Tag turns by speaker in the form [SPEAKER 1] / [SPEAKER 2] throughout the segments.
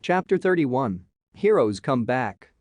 [SPEAKER 1] Chapter 31. Heroes Come Back.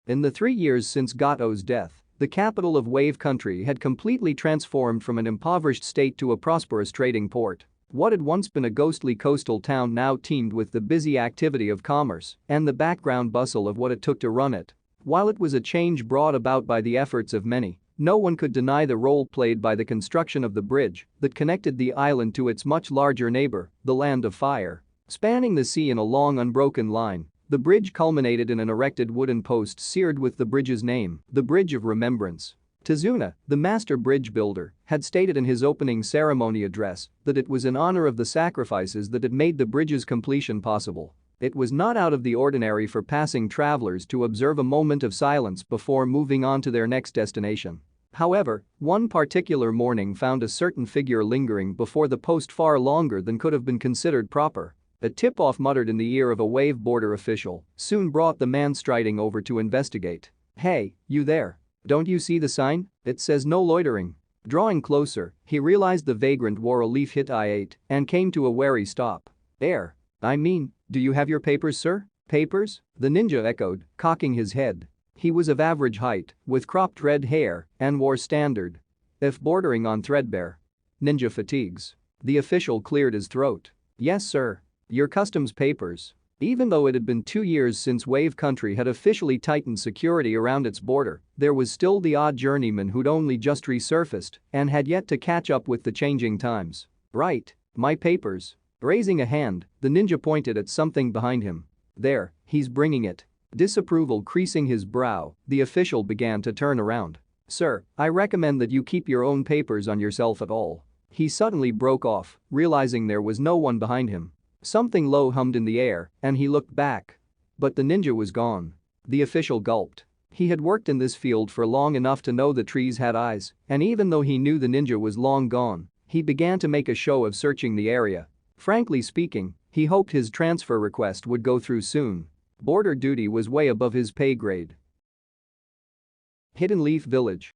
[SPEAKER 1] In the 3 years since Gato's death, the capital of Wave Country had completely transformed from an impoverished state to a prosperous trading port. What had once been a ghostly coastal town now teemed with the busy activity of commerce and the background bustle of what it took to run it. While it was a change brought about by the efforts of many, no one could deny the role played by the construction of the bridge that connected the island to its much larger neighbor, the Land of Fire. Spanning the sea in a long unbroken line, the bridge culminated in an erected wooden post seared with the bridge's name, the Bridge of Remembrance. Tizuna, the master bridge builder, had stated in his opening ceremony address that it was in honor of the sacrifices that had made the bridge's completion possible. It was not out of the ordinary for passing travelers to observe a moment of silence before moving on to their next destination. However, one particular morning found a certain figure lingering before the post far longer than could have been considered proper. A tip-off muttered in the ear of a wave border official soon brought the man striding over to investigate. "Hey, you there. Don't you see the sign? It says no loitering." Drawing closer, he realized the vagrant wore a leaf hit I-8 and came to a wary stop. Do you have your papers, sir?" "Papers?" the ninja echoed, cocking his head. He was of average height, with cropped red hair, and wore standard, if bordering on threadbare, ninja fatigues. The official cleared his throat. "Yes, sir. Your customs papers." Even though it had been 2 years since Wave Country had officially tightened security around its border, there was still the odd journeyman who'd only just resurfaced and had yet to catch up with the changing times. "Right, my papers." Raising a hand, the ninja pointed at something behind him. "There, he's bringing it." Disapproval creasing his brow, the official began to turn around. "Sir, I recommend that you keep your own papers on yourself at all." He suddenly broke off, realizing there was no one behind him. Something low hummed in the air, and he looked back. But the ninja was gone. The official gulped. He had worked in this field for long enough to know the trees had eyes, and even though he knew the ninja was long gone, he began to make a show of searching the area. Frankly speaking, he hoped his transfer request would go through soon. Border duty was way above his pay grade. Hidden Leaf Village.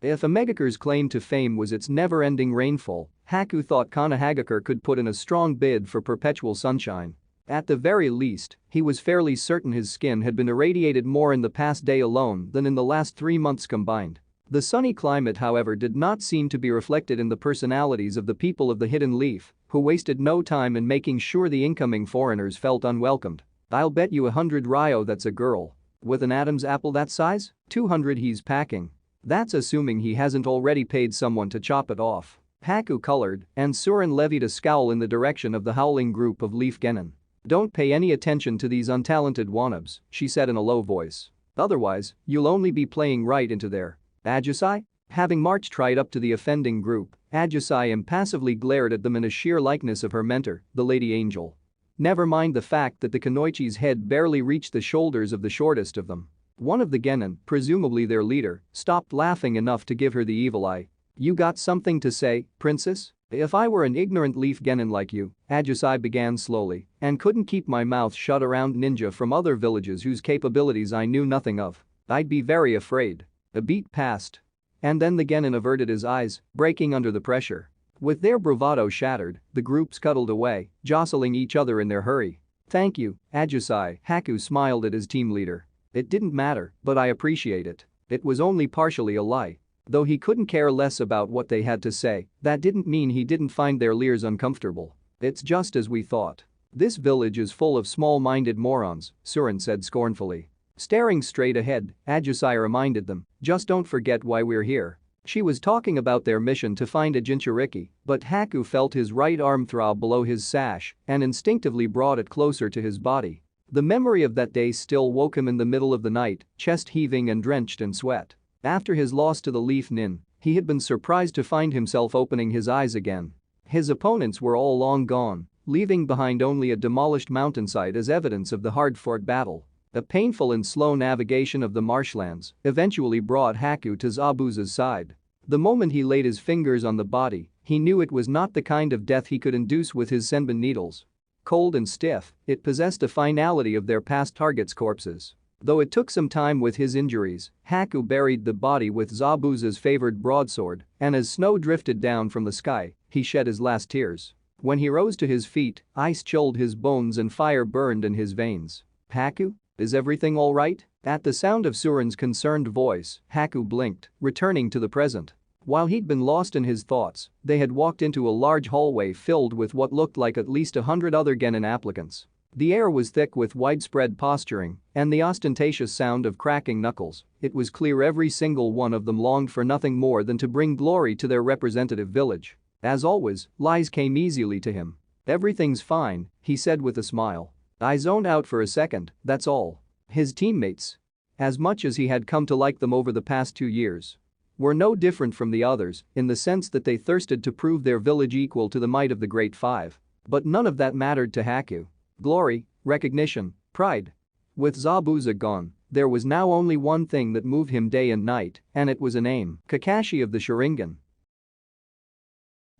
[SPEAKER 1] If a Megaker's claim to fame was its never-ending rainfall, Haku thought Kanahagakure could put in a strong bid for perpetual sunshine. At the very least, he was fairly certain his skin had been irradiated more in the past day alone than in the last 3 months combined. The sunny climate, however, did not seem to be reflected in the personalities of the people of the Hidden Leaf, who wasted no time in making sure the incoming foreigners felt unwelcomed. "I'll bet you 100 ryo that's a girl. With an Adam's apple that size? 200 he's packing. That's assuming he hasn't already paid someone to chop it off." Haku colored, and Surin levied a scowl in the direction of the howling group of Leaf Genin. "Don't pay any attention to these untalented wannabes," she said in a low voice. "Otherwise, you'll only be playing right into their Ajusai?" Having marched right up to the offending group, Ajusai impassively glared at them in a sheer likeness of her mentor, the Lady Angel. Never mind the fact that the Kunoichi's head barely reached the shoulders of the shortest of them. One of the Genin, presumably their leader, stopped laughing enough to give her the evil eye. "You got something to say, princess?" "If I were an ignorant Leaf Genin like you," Ajusai began slowly, "and couldn't keep my mouth shut around ninja from other villages whose capabilities I knew nothing of, I'd be very afraid." A beat passed. And then the Genin averted his eyes, breaking under the pressure. With their bravado shattered, the group scuttled away, jostling each other in their hurry. "Thank you, Ajusai," Haku smiled at his team leader. "It didn't matter, but I appreciate it. It was only partially a lie." Though he couldn't care less about what they had to say, that didn't mean he didn't find their leers uncomfortable. "It's just as we thought. This village is full of small-minded morons," Surin said scornfully. Staring straight ahead, Ajusai reminded them, "Just don't forget why we're here." She was talking about their mission to find a Jinchuriki, but Haku felt his right arm throb below his sash and instinctively brought it closer to his body. The memory of that day still woke him in the middle of the night, chest heaving and drenched in sweat. After his loss to the Leaf Nin, he had been surprised to find himself opening his eyes again. His opponents were all long gone, leaving behind only a demolished mountainside as evidence of the hard-fought battle. A painful and slow navigation of the marshlands eventually brought Haku to Zabuza's side. The moment he laid his fingers on the body, he knew it was not the kind of death he could induce with his senbon needles. Cold and stiff, it possessed a finality of their past targets' corpses. Though it took some time with his injuries, Haku buried the body with Zabuza's favored broadsword, and as snow drifted down from the sky, he shed his last tears. When he rose to his feet, ice chilled his bones and fire burned in his veins. "Haku? Is everything all right?" At the sound of Surin's concerned voice, Haku blinked, returning to the present. While he'd been lost in his thoughts, they had walked into a large hallway filled with what looked like at least 100 other Genin applicants. The air was thick with widespread posturing and the ostentatious sound of cracking knuckles. It was clear every single one of them longed for nothing more than to bring glory to their representative village. As always, lies came easily to him. "Everything's fine," he said with a smile. "I zoned out for a second, that's all." His teammates, as much as he had come to like them over the past 2 years, were no different from the others in the sense that they thirsted to prove their village equal to the might of the Great Five. But none of that mattered to Haku. Glory, recognition, pride. With Zabuza gone, there was now only one thing that moved him day and night, and it was a name: Kakashi of the Sharingan.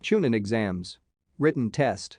[SPEAKER 1] Chunin exams. Written test.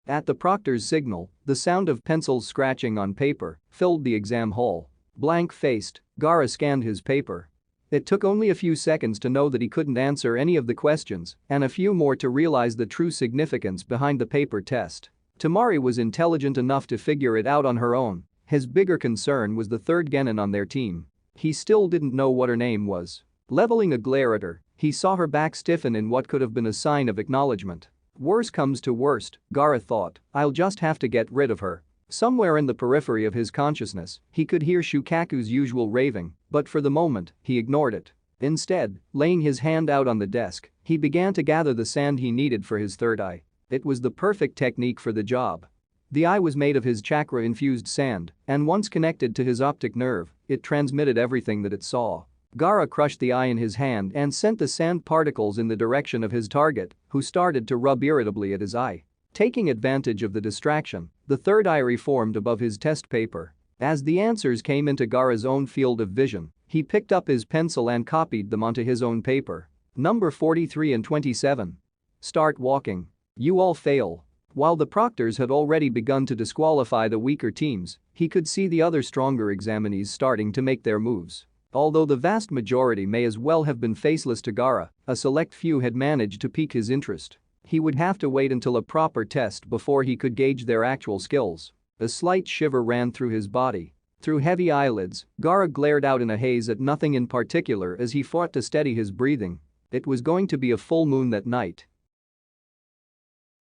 [SPEAKER 1] At the proctor's signal, the sound of pencils scratching on paper filled the exam hall. Blank-faced, Gaara scanned his paper. It took only a few seconds to know that he couldn't answer any of the questions and a few more to realize the true significance behind the paper test. Tamari was intelligent enough to figure it out on her own. His bigger concern was the third Genin on their team. He still didn't know what her name was. Leveling a glare at her, he saw her back stiffen in what could have been a sign of acknowledgement. Worse comes to worst, Gaara thought, I'll just have to get rid of her. Somewhere in the periphery of his consciousness, he could hear Shukaku's usual raving, but for the moment, he ignored it. Instead, laying his hand out on the desk, he began to gather the sand he needed for his third eye. It was the perfect technique for the job. The eye was made of his chakra-infused sand, and once connected to his optic nerve, it transmitted everything that it saw. Gaara crushed the eye in his hand and sent the sand particles in the direction of his target, who started to rub irritably at his eye. Taking advantage of the distraction, the third eye reformed above his test paper. As the answers came into Gaara's own field of vision, he picked up his pencil and copied them onto his own paper. Number 43 and 27. Start walking. You all fail. While the proctors had already begun to disqualify the weaker teams, he could see the other stronger examinees starting to make their moves. Although the vast majority may as well have been faceless to Gaara, a select few had managed to pique his interest. He would have to wait until a proper test before he could gauge their actual skills. A slight shiver ran through his body. Through heavy eyelids, Gaara glared out in a haze at nothing in particular as he fought to steady his breathing. It was going to be a full moon that night.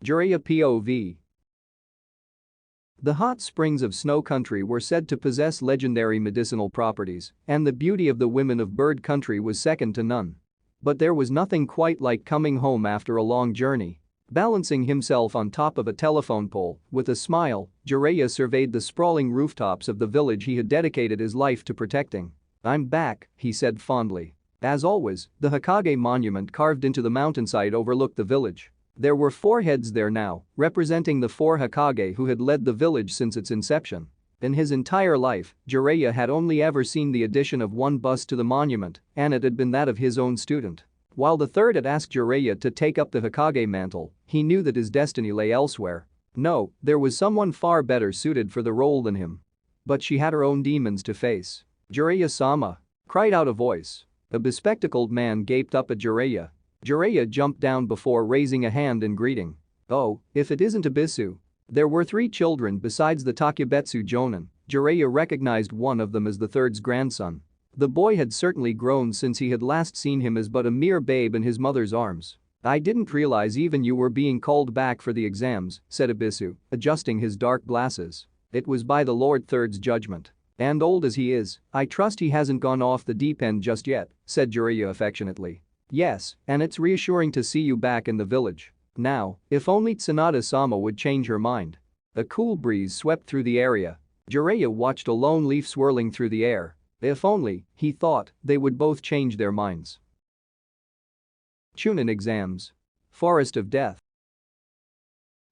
[SPEAKER 1] Jiraiya POV. The hot springs of Snow Country were said to possess legendary medicinal properties, and the beauty of the women of Bird Country was second to none. But there was nothing quite like coming home after a long journey. Balancing himself on top of a telephone pole, with a smile, Jiraiya surveyed the sprawling rooftops of the village he had dedicated his life to protecting. "I'm back," he said fondly. As always, the Hokage monument carved into the mountainside overlooked the village. There were 4 heads there now, representing the 4 Hokage who had led the village since its inception. In his entire life, Jiraiya had only ever seen the addition of 1 bust to the monument, and it had been that of his own student. While the third had asked Jiraiya to take up the Hokage mantle, he knew that his destiny lay elsewhere. No, there was someone far better suited for the role than him. But she had her own demons to face. "Jiraiya-sama!" cried out a voice. A bespectacled man gaped up at Jiraiya. Jiraiya jumped down before raising a hand in greeting. "Oh, if it isn't Abisu." There were 3 children besides the Takebetsu Jonin. Jiraiya recognized one of them as the third's grandson. The boy had certainly grown since he had last seen him as but a mere babe in his mother's arms. "I didn't realize even you were being called back for the exams," said Abisu, adjusting his dark glasses. "It was by the Lord Third's judgment. And old as he is, I trust he hasn't gone off the deep end just yet," said Jiraiya affectionately. "Yes, and it's reassuring to see you back in the village. Now, if only Tsunade-sama would change her mind." A cool breeze swept through the area. Jiraiya watched a lone leaf swirling through the air. If only, he thought, they would both change their minds. Chunin exams. Forest of Death.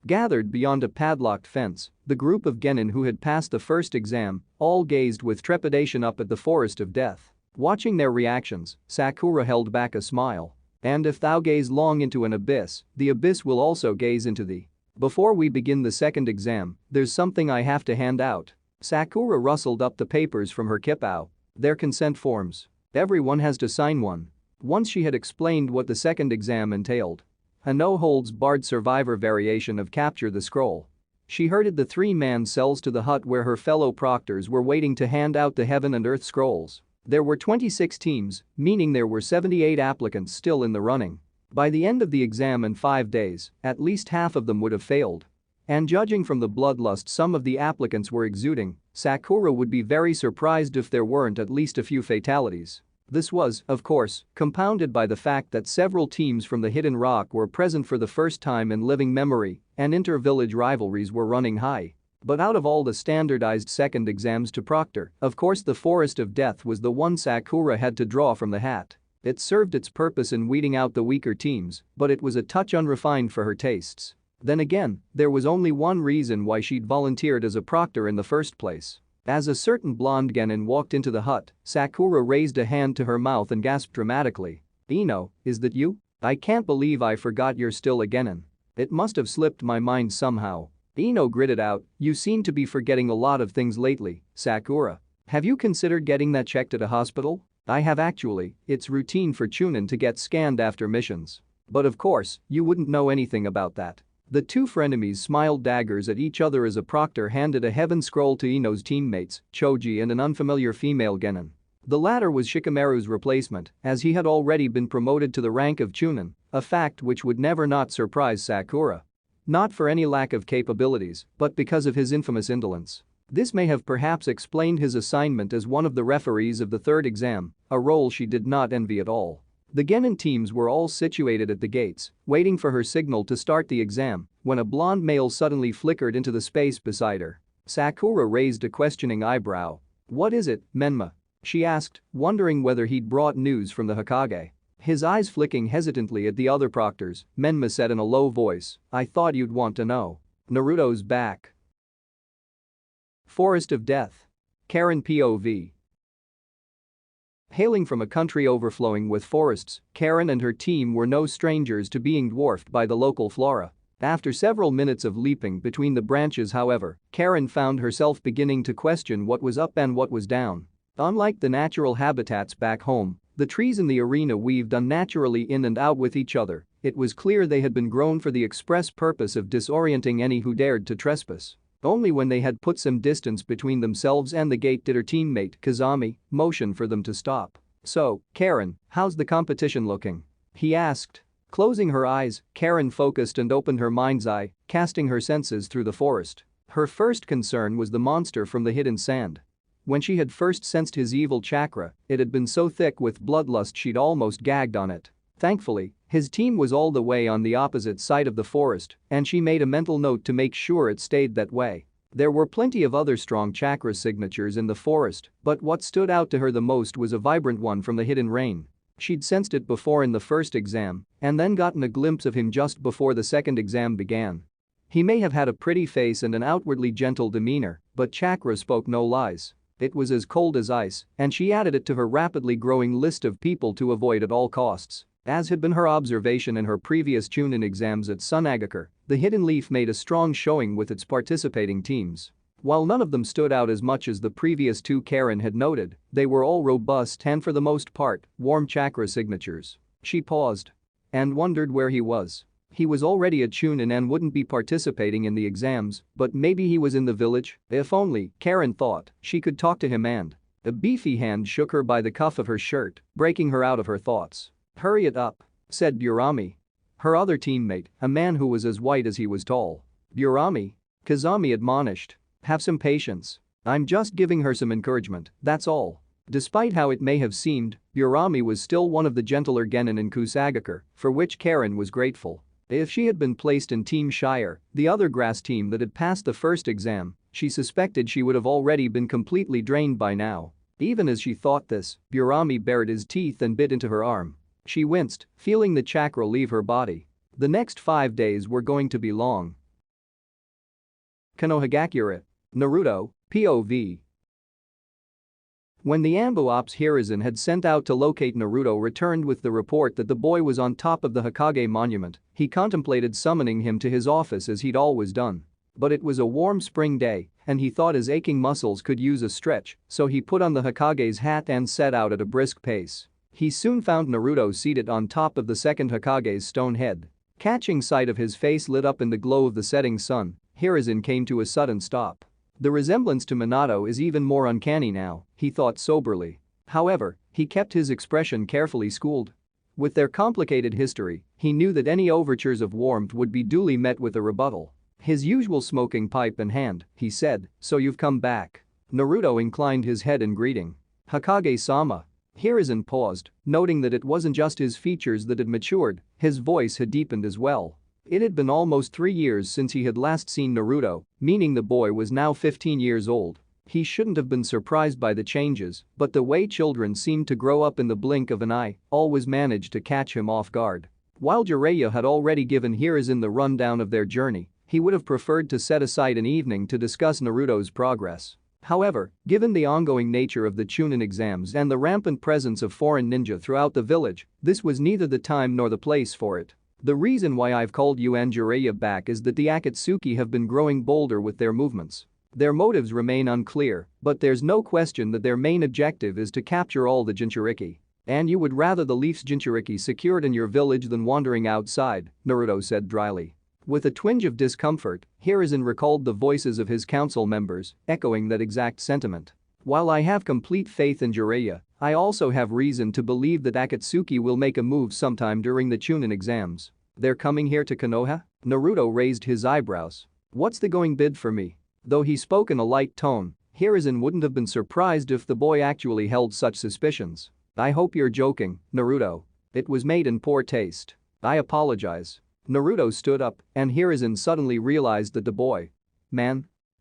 [SPEAKER 1] Gathered beyond a padlocked fence, the group of Genin who had passed the first exam all gazed with trepidation up at the Forest of Death. Watching their reactions, Sakura held back a smile. "And if thou gaze long into an abyss, the abyss will also gaze into thee. Before we begin the second exam, there's something I have to hand out." Sakura rustled up the papers from her kippao. "They're consent forms. Everyone has to sign one." Once she had explained what the second exam entailed. a no-holds-barred survivor variation of Capture the Scroll. She herded the three-man cells to the hut where her fellow proctors were waiting to hand out the Heaven and Earth scrolls. There were 26 teams, meaning there were 78 applicants still in the running. By the end of the exam in 5 days, at least half of them would have failed. And judging from the bloodlust some of the applicants were exuding, Sakura would be very surprised if there weren't at least a few fatalities. This was, of course, compounded by the fact that several teams from the Hidden Rock were present for the first time in living memory, and inter-village rivalries were running high. But out of all the standardized second exams to proctor, of course the Forest of Death was the one Sakura had to draw from the hat. It served its purpose in weeding out the weaker teams, but it was a touch unrefined for her tastes. Then again, there was only one reason why she'd volunteered as a proctor in the first place. As a certain blonde genin walked into the hut, Sakura raised a hand to her mouth and gasped dramatically. "Ino, is that you? I can't believe I forgot you're still a genin. It must have slipped my mind somehow." Ino gritted out, "You seem to be forgetting a lot of things lately, Sakura. Have you considered getting that checked at a hospital?" "I have actually, it's routine for Chunin to get scanned after missions. But of course, you wouldn't know anything about that." The two frenemies smiled daggers at each other as a proctor handed a heaven scroll to Ino's teammates, Choji and an unfamiliar female genin. The latter was Shikamaru's replacement, as he had already been promoted to the rank of Chunin, a fact which would never not surprise Sakura. Not for any lack of capabilities, but because of his infamous indolence. This may have perhaps explained his assignment as one of the referees of the third exam, a role she did not envy at all. The genin teams were all situated at the gates, waiting for her signal to start the exam, when a blonde male suddenly flickered into the space beside her. Sakura raised a questioning eyebrow. "What is it, Menma?" she asked, wondering whether he'd brought news from the Hokage. His eyes flicking hesitantly at the other proctors, Menma said in a low voice, "I thought you'd want to know. Naruto's back." Forest of Death. Karen POV. Hailing from a country overflowing with forests, Karen and her team were no strangers to being dwarfed by the local flora. After several minutes of leaping between the branches, however, Karen found herself beginning to question what was up and what was down. Unlike the natural habitats back home, the trees in the arena weaved unnaturally in and out with each other. It was clear they had been grown for the express purpose of disorienting any who dared to trespass. Only when they had put some distance between themselves and the gate did her teammate, Kazami, motion for them to stop. "So, Karen, how's the competition looking?" he asked. Closing her eyes, Karen focused and opened her mind's eye, casting her senses through the forest. Her first concern was the monster from the hidden sand. When she had first sensed his evil chakra, it had been so thick with bloodlust she'd almost gagged on it. Thankfully, his team was all the way on the opposite side of the forest, and she made a mental note to make sure it stayed that way. There were plenty of other strong chakra signatures in the forest, but what stood out to her the most was a vibrant one from the hidden rain. She'd sensed it before in the first exam, and then gotten a glimpse of him just before the second exam began. He may have had a pretty face and an outwardly gentle demeanor, but chakra spoke no lies. It was as cold as ice, and she added it to her rapidly growing list of people to avoid at all costs. As had been her observation in her previous Chunin exams at Sunagaker, the Hidden Leaf made a strong showing with its participating teams. While none of them stood out as much as the previous two Karen had noted, they were all robust and for the most part, warm chakra signatures. She paused and wondered where he was. He was already a Chunin and wouldn't be participating in the exams, but maybe he was in the village. If only, Karen thought, she could talk to him and… A beefy hand shook her by the cuff of her shirt, breaking her out of her thoughts. "Hurry it up," said Burami. Her other teammate, a man who was as white as he was tall. "Burami," Kazami admonished. "Have some patience. I'm just giving her some encouragement, that's all." Despite how it may have seemed, Burami was still one of the gentler genin in Kusagaker, for which Karen was grateful. If she had been placed in Team Shire, the other grass team that had passed the first exam, she suspected she would have already been completely drained by now. Even as she thought this, Burami bared his teeth and bit into her arm. She winced, feeling the chakra leave her body. The next 5 days were going to be long. Konohagakure. Naruto, POV. When the Ambo Ops Hiruzen had sent out to locate Naruto returned with the report that the boy was on top of the Hokage monument, he contemplated summoning him to his office as he'd always done. But it was a warm spring day, and he thought his aching muscles could use a stretch, so he put on the Hokage's hat and set out at a brisk pace. He soon found Naruto seated on top of the second Hokage's stone head. Catching sight of his face lit up in the glow of the setting sun, Hiruzen came to a sudden stop. The resemblance to Minato is even more uncanny now, he thought soberly. However, he kept his expression carefully schooled. With their complicated history, he knew that any overtures of warmth would be duly met with a rebuttal. His usual smoking pipe in hand, he said, "So you've come back." Naruto inclined his head in greeting. "Hokage-sama." Hiruzen paused, noting that it wasn't just his features that had matured, his voice had deepened as well. It had been almost 3 years since he had last seen Naruto, meaning the boy was now 15 years old. He shouldn't have been surprised by the changes, but the way children seemed to grow up in the blink of an eye always managed to catch him off guard. While Jiraiya had already given Hiruzen the rundown of their journey, he would have preferred to set aside an evening to discuss Naruto's progress. However, given the ongoing nature of the Chunin exams and the rampant presence of foreign ninja throughout the village, this was neither the time nor the place for it. "The reason why I've called you and Jiraiya back is that the Akatsuki have been growing bolder with their movements. Their motives remain unclear, but there's no question that their main objective is to capture all the Jinchuriki. And you would rather the Leaf's Jinchuriki secured in your village than wandering outside," Naruto said dryly. With a twinge of discomfort, Hiruzen recalled the voices of his council members, echoing that exact sentiment. "While I have complete faith in Jiraiya, I also have reason to believe that Akatsuki will make a move sometime during the Chunin exams. They're coming here to Konoha?" Naruto raised his eyebrows. "What's the going bid for me?" Though he spoke in a light tone, Hiruzen wouldn't have been surprised if the boy actually held such suspicions. "I hope you're joking, Naruto. It was made in poor taste. I apologize." Naruto stood up, and Hiruzen suddenly realized that the boy,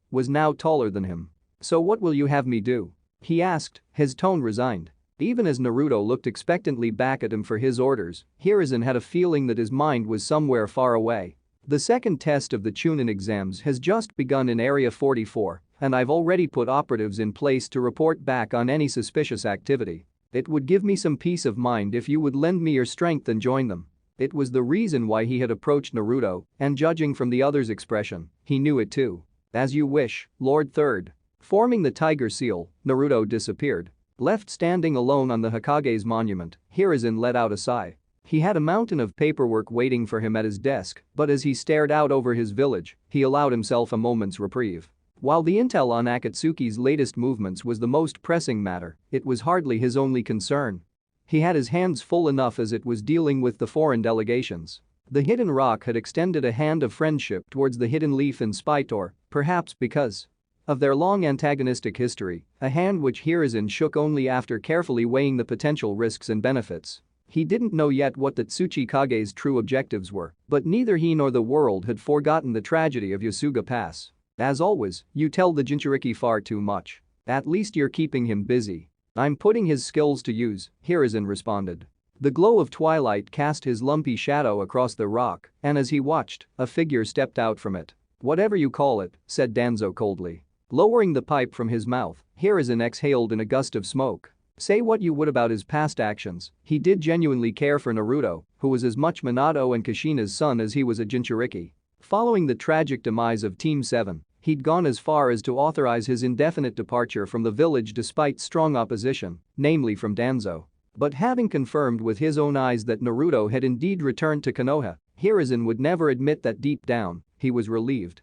[SPEAKER 1] was now taller than him. "So what will you have me do?" he asked, his tone resigned. Even as Naruto looked expectantly back at him for his orders, Hiruzen had a feeling that his mind was somewhere far away. "The second test of the Chunin exams has just begun in Area 44, and I've already put operatives in place to report back on any suspicious activity. It would give me some peace of mind if you would lend me your strength and join them." It was the reason why he had approached Naruto, and judging from the other's expression, he knew it too. "As you wish, Lord Third." Forming the tiger seal, Naruto disappeared. Left standing alone on the Hokage's monument, Hiruzen let out a sigh. He had a mountain of paperwork waiting for him at his desk, but as he stared out over his village, he allowed himself a moment's reprieve. While the intel on Akatsuki's latest movements was the most pressing matter, it was hardly his only concern. He had his hands full enough as it was dealing with the foreign delegations. The Hidden Rock had extended a hand of friendship towards the Hidden Leaf in Spytor, perhaps because of their long antagonistic history, a hand which Hiruzen shook only after carefully weighing the potential risks and benefits. He didn't know yet what the Tsuchikage's true objectives were, but neither he nor the world had forgotten the tragedy of Yasuga Pass. "As always, you tell the Jinchuriki far too much. At least you're keeping him busy." "I'm putting his skills to use," Hiruzen responded. The glow of twilight cast his lumpy shadow across the rock, and as he watched, a figure stepped out from it. "Whatever you call it," said Danzo coldly. Lowering the pipe from his mouth, Hiruzen exhaled in a gust of smoke. Say what you would about his past actions, he did genuinely care for Naruto, who was as much Minato and Kushina's son as he was a Jinchuriki. Following the tragic demise of Team 7, he'd gone as far as to authorize his indefinite departure from the village despite strong opposition, namely from Danzo. But having confirmed with his own eyes that Naruto had indeed returned to Konoha, Hiruzen would never admit that deep down, he was relieved.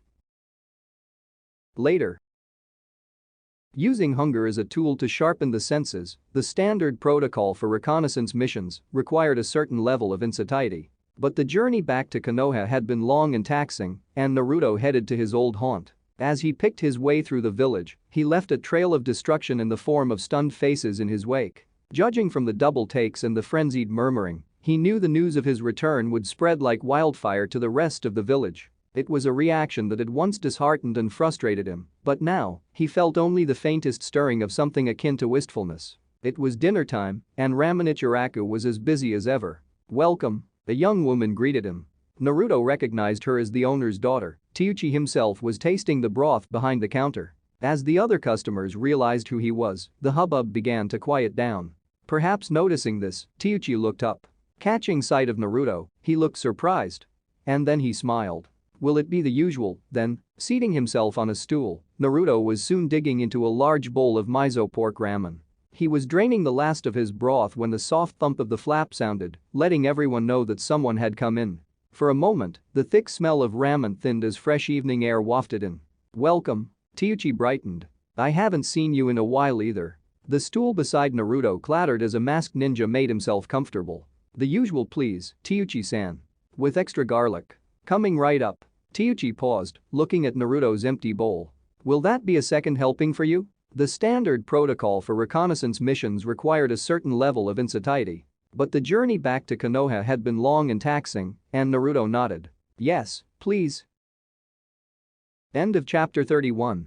[SPEAKER 1] Later. Using hunger as a tool to sharpen the senses, the standard protocol for reconnaissance missions required a certain level of insatiety. But the journey back to Konoha had been long and taxing, and Naruto headed to his old haunt. As he picked his way through the village, he left a trail of destruction in the form of stunned faces in his wake. Judging from the double takes and the frenzied murmuring, he knew the news of his return would spread like wildfire to the rest of the village. It was a reaction that had once disheartened and frustrated him, but now, he felt only the faintest stirring of something akin to wistfulness. It was dinner time, and Ramanichiraku was as busy as ever. "Welcome," a young woman greeted him. Naruto recognized her as the owner's daughter. Teuchi himself was tasting the broth behind the counter. As the other customers realized who he was, the hubbub began to quiet down. Perhaps noticing this, Teuchi looked up. Catching sight of Naruto, he looked surprised. And then he smiled. "Will it be the usual, then?" Seating himself on a stool, Naruto was soon digging into a large bowl of miso pork ramen. He was draining the last of his broth when the soft thump of the flap sounded, letting everyone know that someone had come in. For a moment, the thick smell of ramen thinned as fresh evening air wafted in. "Welcome." Teuchi brightened. "I haven't seen you in a while either." The stool beside Naruto clattered as a masked ninja made himself comfortable. "The usual please, Teuchi-san. With extra garlic." "Coming right up." Teuchi paused, looking at Naruto's empty bowl. "Will that be a second helping for you?" The standard protocol for reconnaissance missions required a certain level of insatiety. But the journey back to Konoha had been long and taxing, and Naruto nodded. "Yes, please." End of chapter 31.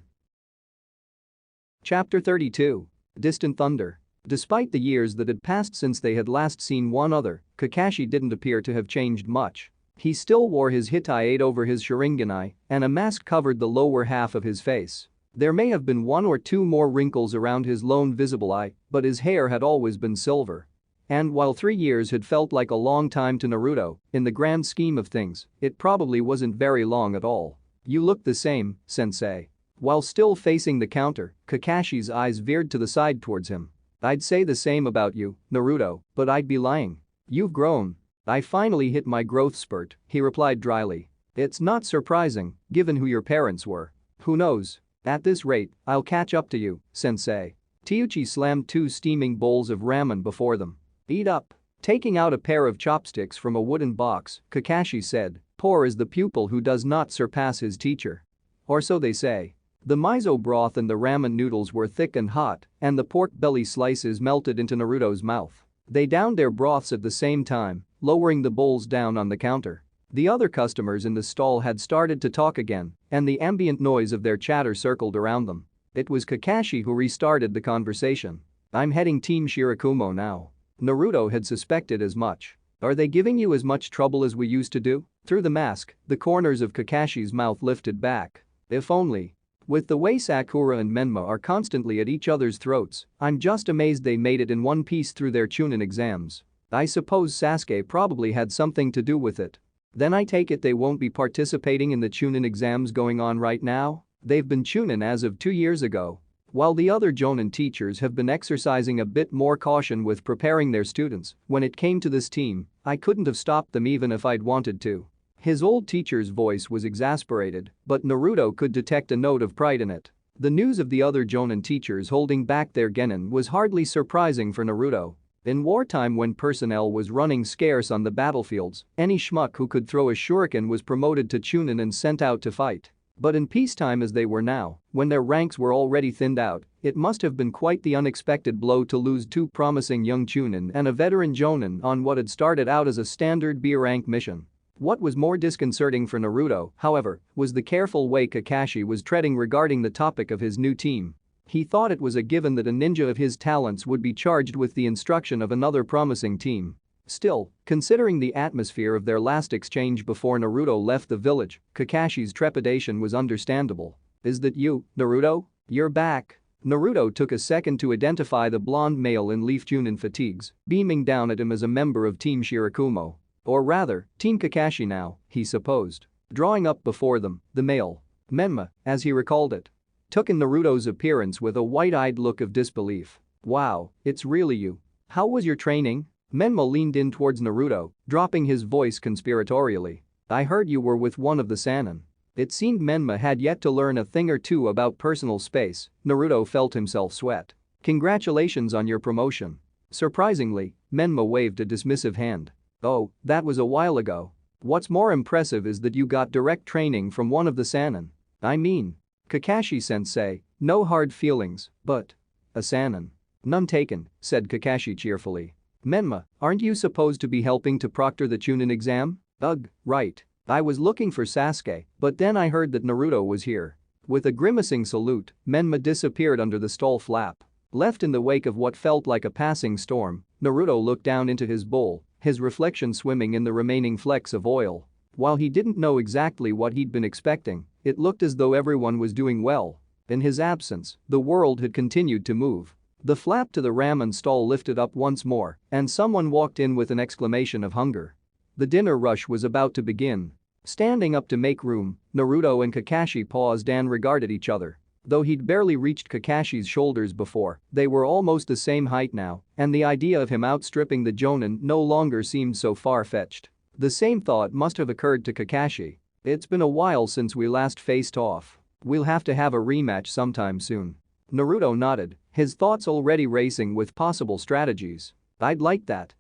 [SPEAKER 1] Chapter 32. Distant Thunder. Despite the years that had passed since they had last seen one another, Kakashi didn't appear to have changed much. He still wore his Hitai over his Sharinganai, and a mask covered the lower half of his face. There may have been one or two more wrinkles around his lone visible eye, but his hair had always been silver. And while 3 years had felt like a long time to Naruto, in the grand scheme of things, it probably wasn't very long at all. "You look the same, sensei." While still facing the counter, Kakashi's eyes veered to the side towards him. "I'd say the same about you, Naruto, but I'd be lying. You've grown." "I finally hit my growth spurt," he replied dryly. "It's not surprising, given who your parents were. Who knows? At this rate, I'll catch up to you, sensei." Teuchi slammed 2 steaming bowls of ramen before them. "Eat up." Taking out a pair of chopsticks from a wooden box, Kakashi said, "Poor is the pupil who does not surpass his teacher. Or so they say." The miso broth and the ramen noodles were thick and hot, and the pork belly slices melted into Naruto's mouth. They downed their broths at the same time, lowering the bowls down on the counter. The other customers in the stall had started to talk again, and the ambient noise of their chatter circled around them. It was Kakashi who restarted the conversation. "I'm heading Team Shirakumo now." Naruto had suspected as much. "Are they giving you as much trouble as we used to do?" Through the mask, the corners of Kakashi's mouth lifted back. "If only. With the way Sakura and Menma are constantly at each other's throats, I'm just amazed they made it in one piece through their Chunin exams. I suppose Sasuke probably had something to do with it. Then I take it they won't be participating in the Chunin exams going on right now? They've been Chunin as of 2 years ago. While the other Jonin teachers have been exercising a bit more caution with preparing their students, when it came to this team, I couldn't have stopped them even if I'd wanted to." His old teacher's voice was exasperated, but Naruto could detect a note of pride in it. The news of the other Jonin teachers holding back their Genin was hardly surprising for Naruto. In wartime, when personnel was running scarce on the battlefields, any schmuck who could throw a shuriken was promoted to Chunin and sent out to fight. But in peacetime as they were now, when their ranks were already thinned out, it must have been quite the unexpected blow to lose 2 promising young Chunin and a veteran Jonin on what had started out as a standard B-rank mission. What was more disconcerting for Naruto, however, was the careful way Kakashi was treading regarding the topic of his new team. He thought it was a given that a ninja of his talents would be charged with the instruction of another promising team. Still, considering the atmosphere of their last exchange before Naruto left the village, Kakashi's trepidation was understandable. "Is that you, Naruto? You're back." Naruto took a second to identify the blonde male in leaf Chunin fatigues, beaming down at him as a member of Team Shirakumo. Or rather, Team Kakashi now, he supposed. Drawing up before them, the male, Menma, as he recalled it, took in Naruto's appearance with a wide-eyed look of disbelief. "Wow, it's really you. How was your training?" Menma leaned in towards Naruto, dropping his voice conspiratorially. "I heard you were with one of the Sannin." It seemed Menma had yet to learn a thing or two about personal space. Naruto felt himself sweat. "Congratulations on your promotion." Surprisingly, Menma waved a dismissive hand. "Oh, that was a while ago. What's more impressive is that you got direct training from one of the Sannin. I mean, Kakashi-sensei, no hard feelings, but a Sannin." "None taken," said Kakashi cheerfully. "Menma, aren't you supposed to be helping to proctor the Chunin exam?" "Ugh, right. I was looking for Sasuke, but then I heard that Naruto was here." With a grimacing salute, Menma disappeared under the stall flap. Left in the wake of what felt like a passing storm, Naruto looked down into his bowl, his reflection swimming in the remaining flecks of oil. While he didn't know exactly what he'd been expecting, it looked as though everyone was doing well. In his absence, the world had continued to move. The flap to the ramen stall lifted up once more, and someone walked in with an exclamation of hunger. The dinner rush was about to begin. Standing up to make room, Naruto and Kakashi paused and regarded each other. Though he'd barely reached Kakashi's shoulders before, they were almost the same height now, and the idea of him outstripping the Jonin no longer seemed so far-fetched. The same thought must have occurred to Kakashi. It's been a while since we last faced off. We'll have to have a rematch sometime soon. Naruto nodded, his thoughts already racing with possible strategies. I'd like that.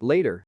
[SPEAKER 1] Later.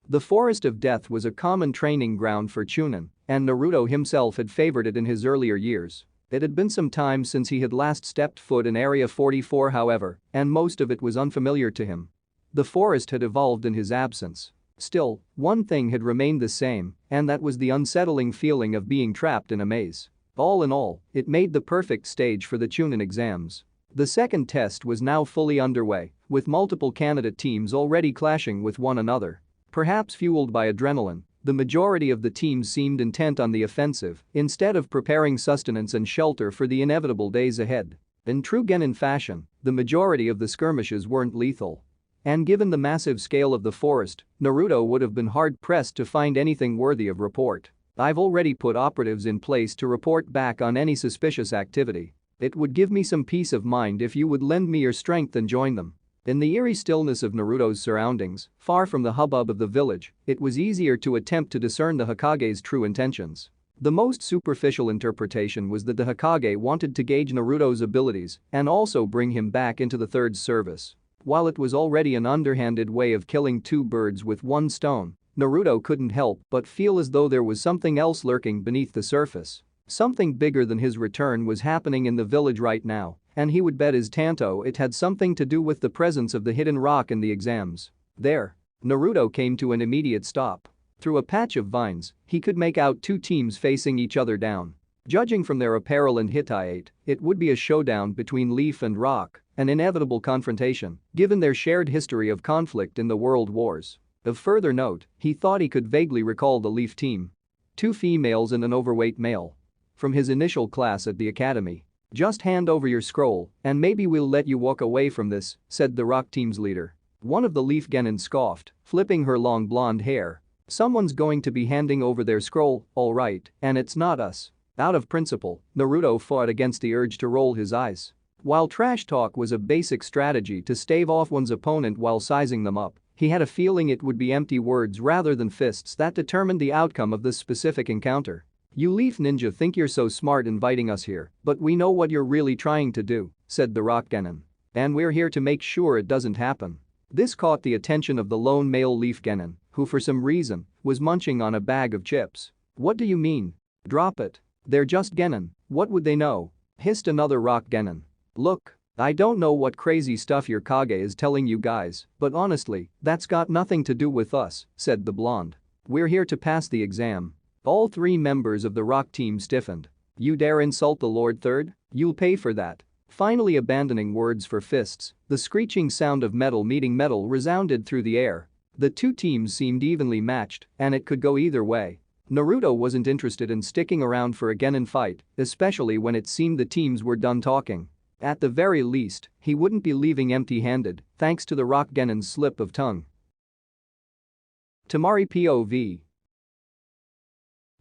[SPEAKER 1] The Forest of Death was a common training ground for Chunin, and Naruto himself had favored it in his earlier years. It had been some time since he had last stepped foot in Area 44, however, and most of it was unfamiliar to him. The forest had evolved in his absence. Still, one thing had remained the same, and that was the unsettling feeling of being trapped in a maze. All in all, it made the perfect stage for the Chunin exams. The second test was now fully underway, with multiple candidate teams already clashing with one another. Perhaps fueled by adrenaline, the majority of the teams seemed intent on the offensive instead of preparing sustenance and shelter for the inevitable days ahead. In true Genin fashion, the majority of the skirmishes weren't lethal. And given the massive scale of the forest, Naruto would have been hard-pressed to find anything worthy of report. I've already put operatives in place to report back on any suspicious activity. It would give me some peace of mind if you would lend me your strength and join them. In the eerie stillness of Naruto's surroundings, far from the hubbub of the village, it was easier to attempt to discern the Hokage's true intentions. The most superficial interpretation was that the Hokage wanted to gauge Naruto's abilities and also bring him back into the third service. While it was already an underhanded way of killing two birds with one stone, Naruto couldn't help but feel as though there was something else lurking beneath the surface. Something bigger than his return was happening in the village right now, and he would bet his tanto it had something to do with the presence of the hidden rock in the exams. There. Naruto came to an immediate stop. Through a patch of vines, he could make out two teams facing each other down. Judging from their apparel and Hittite, it would be a showdown between Leaf and Rock, an inevitable confrontation, given their shared history of conflict in the World Wars. Of further note, he thought he could vaguely recall the Leaf team. Two females and an overweight male. From his initial class at the academy. Just hand over your scroll, and maybe we'll let you walk away from this, said the Rock team's leader. One of the Leaf Genin scoffed, flipping her long blonde hair. Someone's going to be handing over their scroll, all right, and it's not us. Out of principle, Naruto fought against the urge to roll his eyes. While trash talk was a basic strategy to stave off one's opponent while sizing them up, he had a feeling it would be empty words rather than fists that determined the outcome of this specific encounter. You Leaf Ninja think you're so smart inviting us here, but we know what you're really trying to do, said the Rock Genin. And we're here to make sure it doesn't happen. This caught the attention of the lone male Leaf Genin, who for some reason was munching on a bag of chips. What do you mean? Drop it. They're just Genin, what would they know? Hissed another Rock Genin. Look, I don't know what crazy stuff your Kage is telling you guys, but honestly, that's got nothing to do with us, said the blonde. We're here to pass the exam. All three members of the Rock team stiffened. You dare insult the Lord Third? You'll pay for that. Finally abandoning words for fists, the screeching sound of metal meeting metal resounded through the air. The two teams seemed evenly matched, and it could go either way. Naruto wasn't interested in sticking around for a Genin fight, especially when it seemed the teams were done talking. At the very least, he wouldn't be leaving empty-handed, thanks to the Rock Genin's slip of tongue. Temari POV.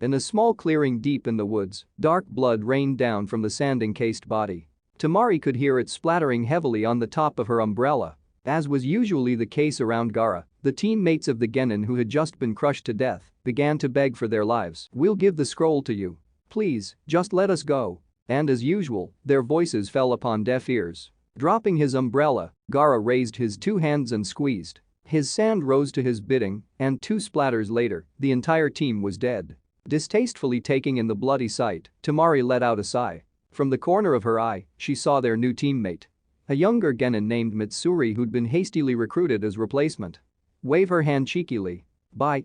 [SPEAKER 1] In a small clearing deep in the woods, dark blood rained down from the sand-encased body. Temari could hear it splattering heavily on the top of her umbrella. As was usually the case around Gaara, the teammates of the Genin who had just been crushed to death began to beg for their lives. We'll give the scroll to you. Please, just let us go. And as usual, their voices fell upon deaf ears. Dropping his umbrella, Gaara raised his two hands and squeezed. His sand rose to his bidding, and 2 splatters later, the entire team was dead. Distastefully taking in the bloody sight, Temari let out a sigh. From the corner of her eye, she saw their new teammate. A younger Genin named Mitsuri who'd been hastily recruited as replacement. Wave her hand cheekily. Bye.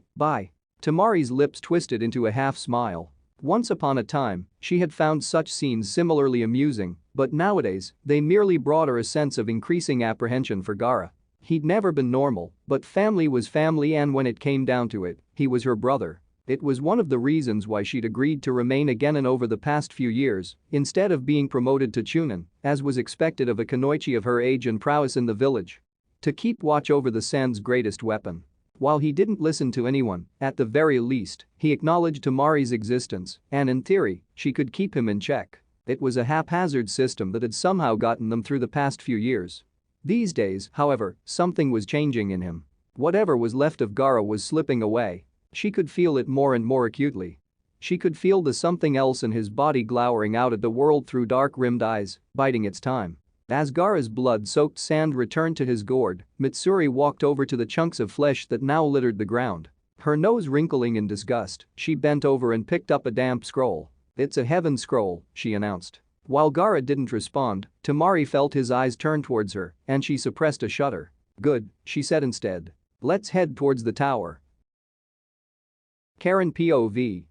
[SPEAKER 1] Temari's lips twisted into a half-smile. Once upon a time, she had found such scenes similarly amusing, but nowadays, they merely brought her a sense of increasing apprehension for Gaara. He'd never been normal, but family was family, and when it came down to it, he was her brother. It was one of the reasons why she'd agreed to remain a Genin over the past few years, instead of being promoted to Chunin, as was expected of a kunoichi of her age and prowess in the village. To keep watch over the Sand's greatest weapon. While he didn't listen to anyone, at the very least, he acknowledged Temari's existence, and in theory, she could keep him in check. It was a haphazard system that had somehow gotten them through the past few years. These days, however, something was changing in him. Whatever was left of Gaara was slipping away. She could feel it more and more acutely. She could feel the something else in his body glowering out at the world through dark-rimmed eyes, biding its time. As Gaara's blood-soaked sand returned to his gourd, Mitsuri walked over to the chunks of flesh that now littered the ground. Her nose wrinkling in disgust, she bent over and picked up a damp scroll. "It's a heaven scroll," she announced. While Gaara didn't respond, Temari felt his eyes turn towards her, and she suppressed a shudder. "Good," she said instead. "Let's head towards the tower." Karen POV.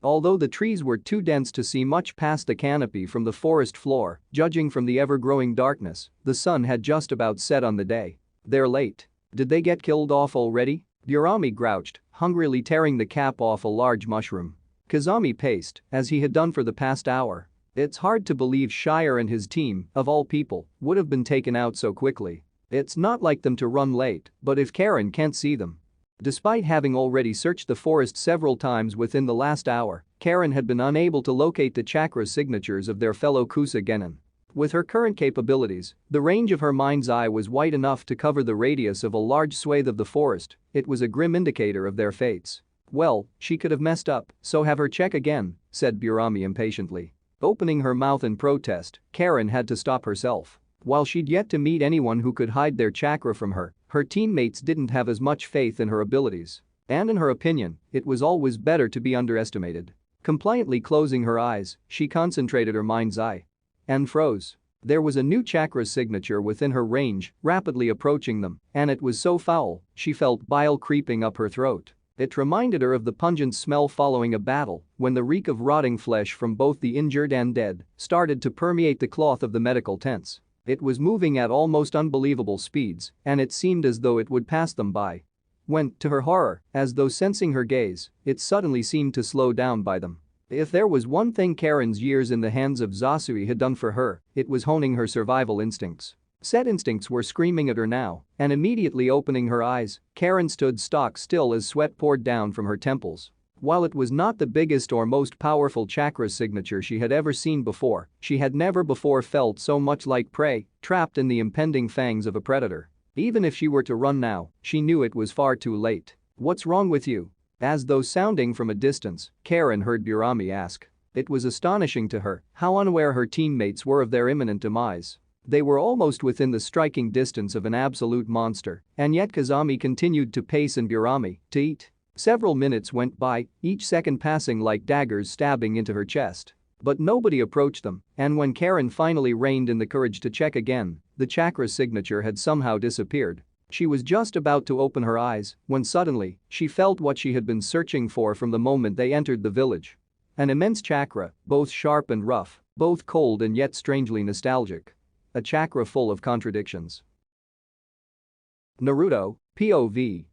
[SPEAKER 1] Although the trees were too dense to see much past the canopy from the forest floor, judging from the ever-growing darkness, the sun had just about set on the day. "They're late. Did they get killed off already?" Burami grouched, hungrily tearing the cap off a large mushroom. Kazami paced, as he had done for the past hour. It's hard to believe Shire and his team, of all people, would have been taken out so quickly. It's not like them to run late, but if Karen can't see them. Despite having already searched the forest several times within the last hour, Karen had been unable to locate the chakra signatures of their fellow Kusa Genin. With her current capabilities, the range of her mind's eye was wide enough to cover the radius of a large swathe of the forest. It was a grim indicator of their fates. "Well, she could have messed up, so have her check again," said Burami impatiently. Opening her mouth in protest, Karen had to stop herself. While she'd yet to meet anyone who could hide their chakra from her, her teammates didn't have as much faith in her abilities. And in her opinion, it was always better to be underestimated. Compliantly closing her eyes, she concentrated her mind's eye. And froze. There was a new chakra signature within her range, rapidly approaching them, and it was so foul, she felt bile creeping up her throat. It reminded her of the pungent smell following a battle, when the reek of rotting flesh from both the injured and dead started to permeate the cloth of the medical tents. It was moving at almost unbelievable speeds, and it seemed as though it would pass them by. When, to her horror, as though sensing her gaze, it suddenly seemed to slow down by them. If there was one thing Karen's years in the hands of Zasui had done for her, it was honing her survival instincts. Said instincts were screaming at her now, and immediately opening her eyes, Karen stood stock still as sweat poured down from her temples. While it was not the biggest or most powerful chakra signature she had ever seen before, she had never before felt so much like prey, trapped in the impending fangs of a predator. Even if she were to run now, she knew it was far too late. "What's wrong with you?" As though sounding from a distance, Karen heard Burami ask. It was astonishing to her how unaware her teammates were of their imminent demise. They were almost within the striking distance of an absolute monster, and yet Kazami continued to pace and Burami to eat. Several minutes went by, each second passing like daggers stabbing into her chest. But nobody approached them, and when Karen finally reined in the courage to check again, the chakra signature had somehow disappeared. She was just about to open her eyes when suddenly, she felt what she had been searching for from the moment they entered the village. An immense chakra, both sharp and rough, both cold and yet strangely nostalgic. A chakra full of contradictions. Naruto, POV.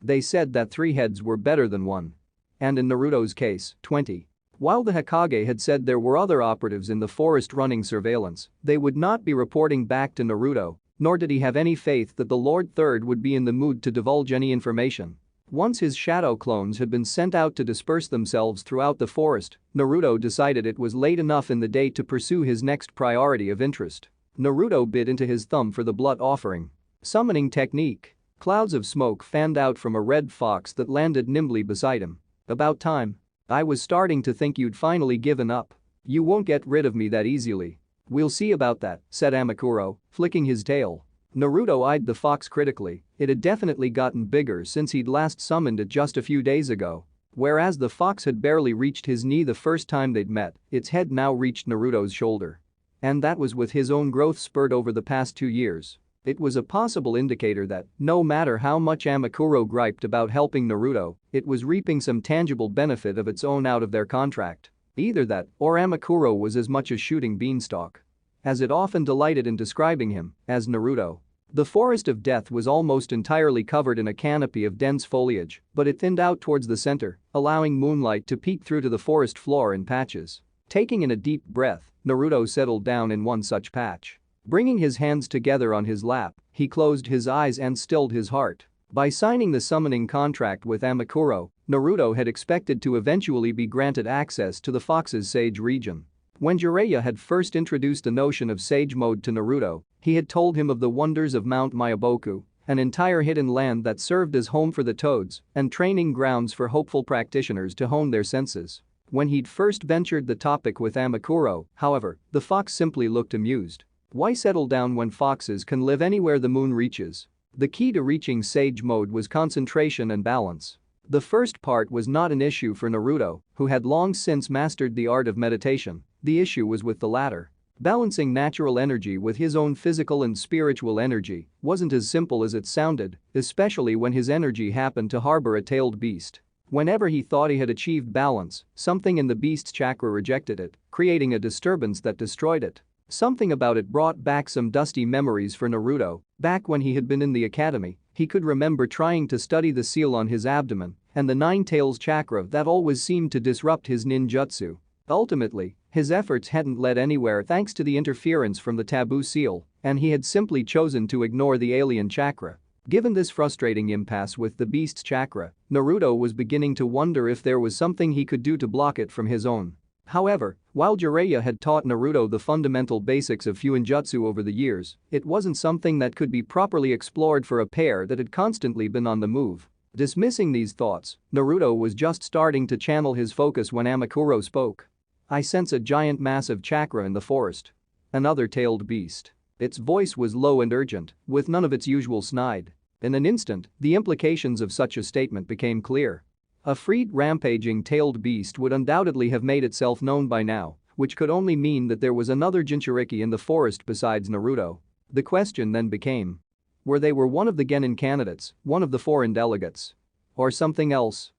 [SPEAKER 1] They said that 3 heads were better than 1. And in Naruto's case, 20. While the Hokage had said there were other operatives in the forest running surveillance, they would not be reporting back to Naruto, nor did he have any faith that the Lord Third would be in the mood to divulge any information. Once his shadow clones had been sent out to disperse themselves throughout the forest, Naruto decided it was late enough in the day to pursue his next priority of interest. Naruto bit into his thumb for the blood offering. Summoning technique. Clouds of smoke fanned out from a red fox that landed nimbly beside him. "About time. I was starting to think you'd finally given up. You won't get rid of me that easily." "We'll see about that," said Amakuro, flicking his tail. Naruto eyed the fox critically. It had definitely gotten bigger since he'd last summoned it just a few days ago. Whereas the fox had barely reached his knee the first time they'd met, its head now reached Naruto's shoulder. And that was with his own growth spurt over the past 2 years. It was a possible indicator that, no matter how much Amakuro griped about helping Naruto, it was reaping some tangible benefit of its own out of their contract. Either that, or Amakuro was as much a shooting beanstalk. As it often delighted in describing him, as Naruto. The forest of death was almost entirely covered in a canopy of dense foliage, but it thinned out towards the center, allowing moonlight to peek through to the forest floor in patches. Taking in a deep breath, Naruto settled down in one such patch. Bringing his hands together on his lap, he closed his eyes and stilled his heart. By signing the summoning contract with Amakuro, Naruto had expected to eventually be granted access to the Fox's Sage region. When Jiraiya had first introduced the notion of Sage Mode to Naruto, he had told him of the wonders of Mount Myaboku, an entire hidden land that served as home for the toads and training grounds for hopeful practitioners to hone their senses. When he'd first ventured the topic with Amakuro, however, the fox simply looked amused. Why settle down when foxes can live anywhere the moon reaches? The key to reaching Sage Mode was concentration and balance. The first part was not an issue for Naruto, who had long since mastered the art of meditation. The issue was with the latter. Balancing natural energy with his own physical and spiritual energy wasn't as simple as it sounded, especially when his energy happened to harbor a tailed beast. Whenever he thought he had achieved balance, something in the beast's chakra rejected it, creating a disturbance that destroyed it. Something about it brought back some dusty memories for Naruto. Back when he had been in the academy, he could remember trying to study the seal on his abdomen and the nine tails chakra that always seemed to disrupt his ninjutsu. Ultimately, his efforts hadn't led anywhere thanks to the interference from the taboo seal, and he had simply chosen to ignore the alien chakra. Given this frustrating impasse with the beast's chakra, Naruto was beginning to wonder if there was something he could do to block it from his own. However, while Jiraiya had taught Naruto the fundamental basics of Fuinjutsu over the years, it wasn't something that could be properly explored for a pair that had constantly been on the move. Dismissing these thoughts, Naruto was just starting to channel his focus when Amakuro spoke. I sense a giant mass of chakra in the forest. Another tailed beast. Its voice was low and urgent, with none of its usual snide. In an instant, the implications of such a statement became clear. A freed rampaging tailed beast would undoubtedly have made itself known by now, which could only mean that there was another Jinchuriki in the forest besides Naruto. The question then became, were they one of the Genin candidates, one of the foreign delegates? Or something else?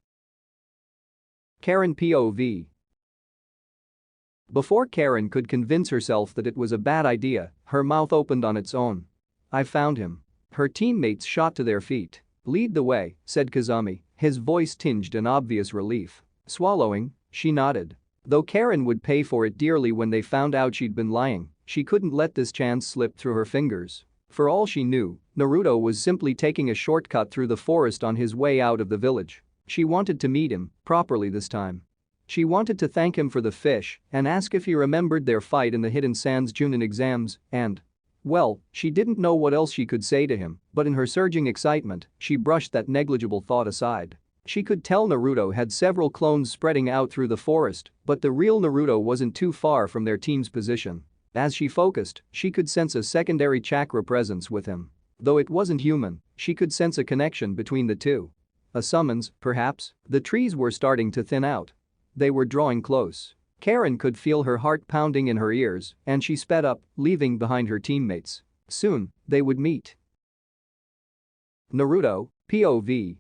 [SPEAKER 1] Karen POV. Before Karen could convince herself that it was a bad idea, her mouth opened on its own. I found him. Her teammates shot to their feet. Lead the way, said Kazami, his voice tinged in obvious relief. Swallowing, she nodded. Though Karen would pay for it dearly when they found out she'd been lying, she couldn't let this chance slip through her fingers. For all she knew, Naruto was simply taking a shortcut through the forest on his way out of the village. She wanted to meet him, properly this time. She wanted to thank him for the fish and ask if he remembered their fight in the Hidden Sands Junin exams and… well, she didn't know what else she could say to him, but in her surging excitement, she brushed that negligible thought aside. She could tell Naruto had several clones spreading out through the forest, but the real Naruto wasn't too far from their team's position. As she focused, she could sense a secondary chakra presence with him. Though it wasn't human, she could sense a connection between the two. A summons, perhaps. The trees were starting to thin out. They were drawing close. Karen could feel her heart pounding in her ears, and she sped up, leaving behind her teammates. Soon, they would meet. Naruto, POV.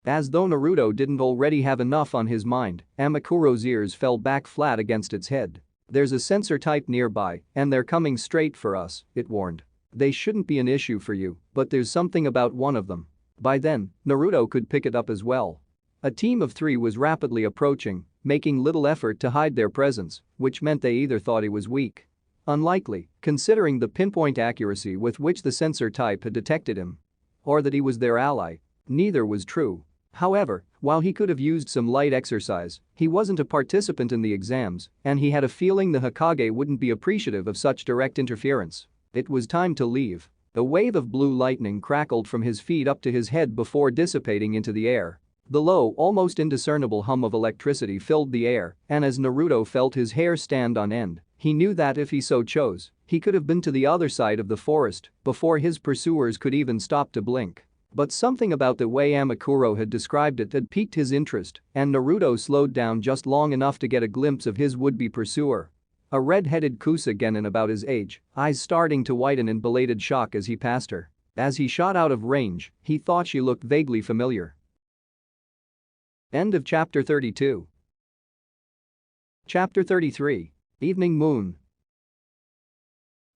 [SPEAKER 1] As though Naruto didn't already have enough on his mind, Amakuro's ears fell back flat against its head. There's a sensor type nearby, and they're coming straight for us, it warned. They shouldn't be an issue for you, but there's something about one of them. By then, Naruto could pick it up as well. A team of 3 was rapidly approaching, making little effort to hide their presence, which meant they either thought he was weak. Unlikely, considering the pinpoint accuracy with which the sensor type had detected him. Or that he was their ally. Neither was true. However, while he could have used some light exercise, he wasn't a participant in the exams, and he had a feeling the Hokage wouldn't be appreciative of such direct interference. It was time to leave. A wave of blue lightning crackled from his feet up to his head before dissipating into the air. The low, almost indiscernible hum of electricity filled the air, and as Naruto felt his hair stand on end, he knew that if he so chose, he could have been to the other side of the forest before his pursuers could even stop to blink. But something about the way Amakuro had described it had piqued his interest, and Naruto slowed down just long enough to get a glimpse of his would-be pursuer. A red-headed Kusa Genin about his age, eyes starting to widen in belated shock as he passed her. As he shot out of range, he thought she looked vaguely familiar. End of Chapter 32. Chapter 33. Evening Moon.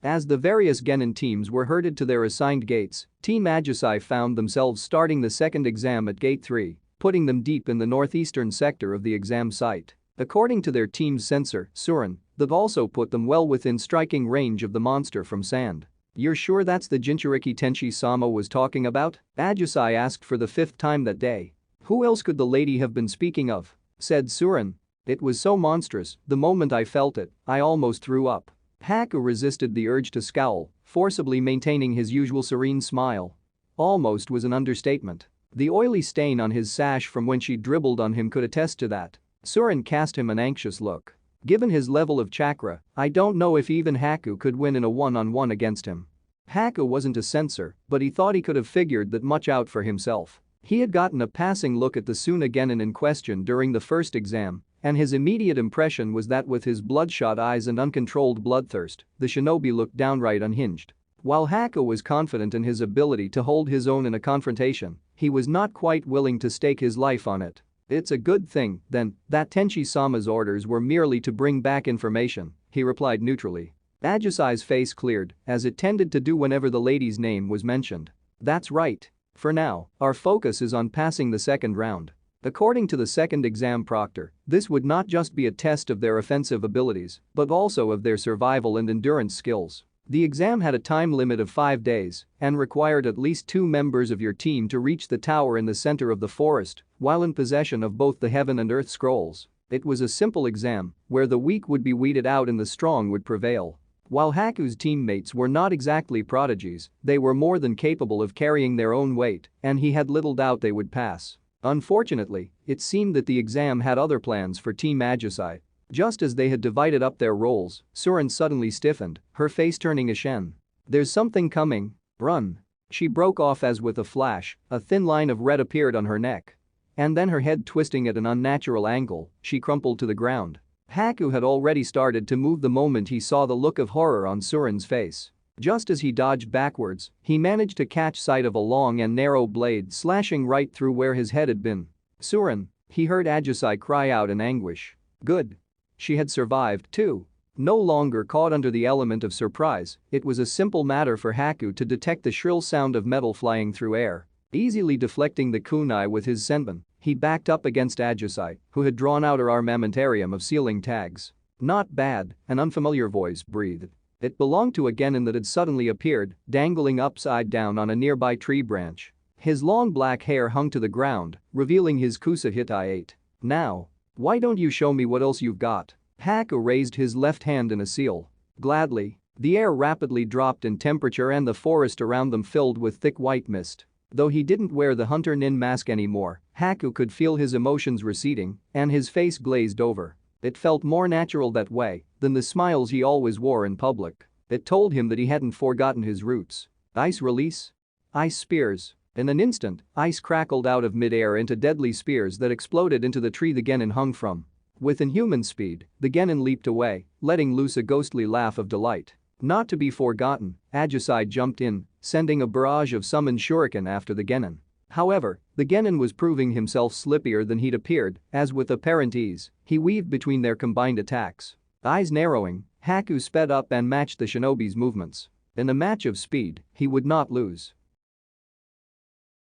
[SPEAKER 1] As the various Genin teams were herded to their assigned gates, Team Ajusai found themselves starting the second exam at Gate 3, putting them deep in the northeastern sector of the exam site. According to their team's censor, Surin, they've also put them well within striking range of the monster from sand. You're sure that's the Jinchuriki Tenshi-sama was talking about? Ajusai asked for the 5th time that day. Who else could the lady have been speaking of? Said Surin. It was so monstrous, the moment I felt it, I almost threw up. Haku resisted the urge to scowl, forcibly maintaining his usual serene smile. Almost was an understatement. The oily stain on his sash from when she dribbled on him could attest to that. Surin cast him an anxious look. Given his level of chakra, I don't know if even Haku could win in a one-on-one against him. Haku wasn't a censor, but he thought he could have figured that much out for himself. He had gotten a passing look at the Genin in question during the first exam, and his immediate impression was that with his bloodshot eyes and uncontrolled bloodthirst, the shinobi looked downright unhinged. While Haku was confident in his ability to hold his own in a confrontation, he was not quite willing to stake his life on it. It's a good thing, then, that Tenchi-sama's orders were merely to bring back information, he replied neutrally. Ajisai's face cleared, as it tended to do whenever the lady's name was mentioned. That's right. For now, our focus is on passing the second round. According to the second exam proctor, this would not just be a test of their offensive abilities, but also of their survival and endurance skills. The exam had a time limit of 5 days and required at least 2 members of your team to reach the tower in the center of the forest while in possession of both the Heaven and Earth scrolls. It was a simple exam where the weak would be weeded out and the strong would prevail. While Haku's teammates were not exactly prodigies, they were more than capable of carrying their own weight, and he had little doubt they would pass. Unfortunately, it seemed that the exam had other plans for Team Ajisai. Just as they had divided up their roles, Surin suddenly stiffened, her face turning ashen. There's something coming. Run. She broke off as with a flash, a thin line of red appeared on her neck. And then her head twisting at an unnatural angle, she crumpled to the ground. Haku had already started to move the moment he saw the look of horror on Surin's face. Just as he dodged backwards, he managed to catch sight of a long and narrow blade slashing right through where his head had been. Surin, he heard Ajisai cry out in anguish. Good. She had survived, too. No longer caught under the element of surprise, it was a simple matter for Haku to detect the shrill sound of metal flying through air. Easily deflecting the kunai with his senbon, he backed up against Ajisai, who had drawn out her armamentarium of sealing tags. Not bad, an unfamiliar voice breathed. It belonged to a Genin that had suddenly appeared, dangling upside down on a nearby tree branch. His long black hair hung to the ground, revealing his Kusahitite. Now. Why don't you show me what else you've got? Haku raised his left hand in a seal. Gladly. The air rapidly dropped in temperature and the forest around them filled with thick white mist. Though he didn't wear the Hunter Nin mask anymore, Haku could feel his emotions receding, and his face glazed over. It felt more natural that way than the smiles he always wore in public. It told him that he hadn't forgotten his roots. Ice release? Ice spears. In an instant, ice crackled out of mid-air into deadly spears that exploded into the tree the Genin hung from. With inhuman speed, the Genin leaped away, letting loose a ghostly laugh of delight. Not to be forgotten, Ajisai jumped in, sending a barrage of summoned shuriken after the Genin. However, the Genin was proving himself slippier than he'd appeared, as with apparent ease, he weaved between their combined attacks. Eyes narrowing, Haku sped up and matched the shinobi's movements. In a match of speed, he would not lose.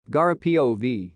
[SPEAKER 1] Gaara POV.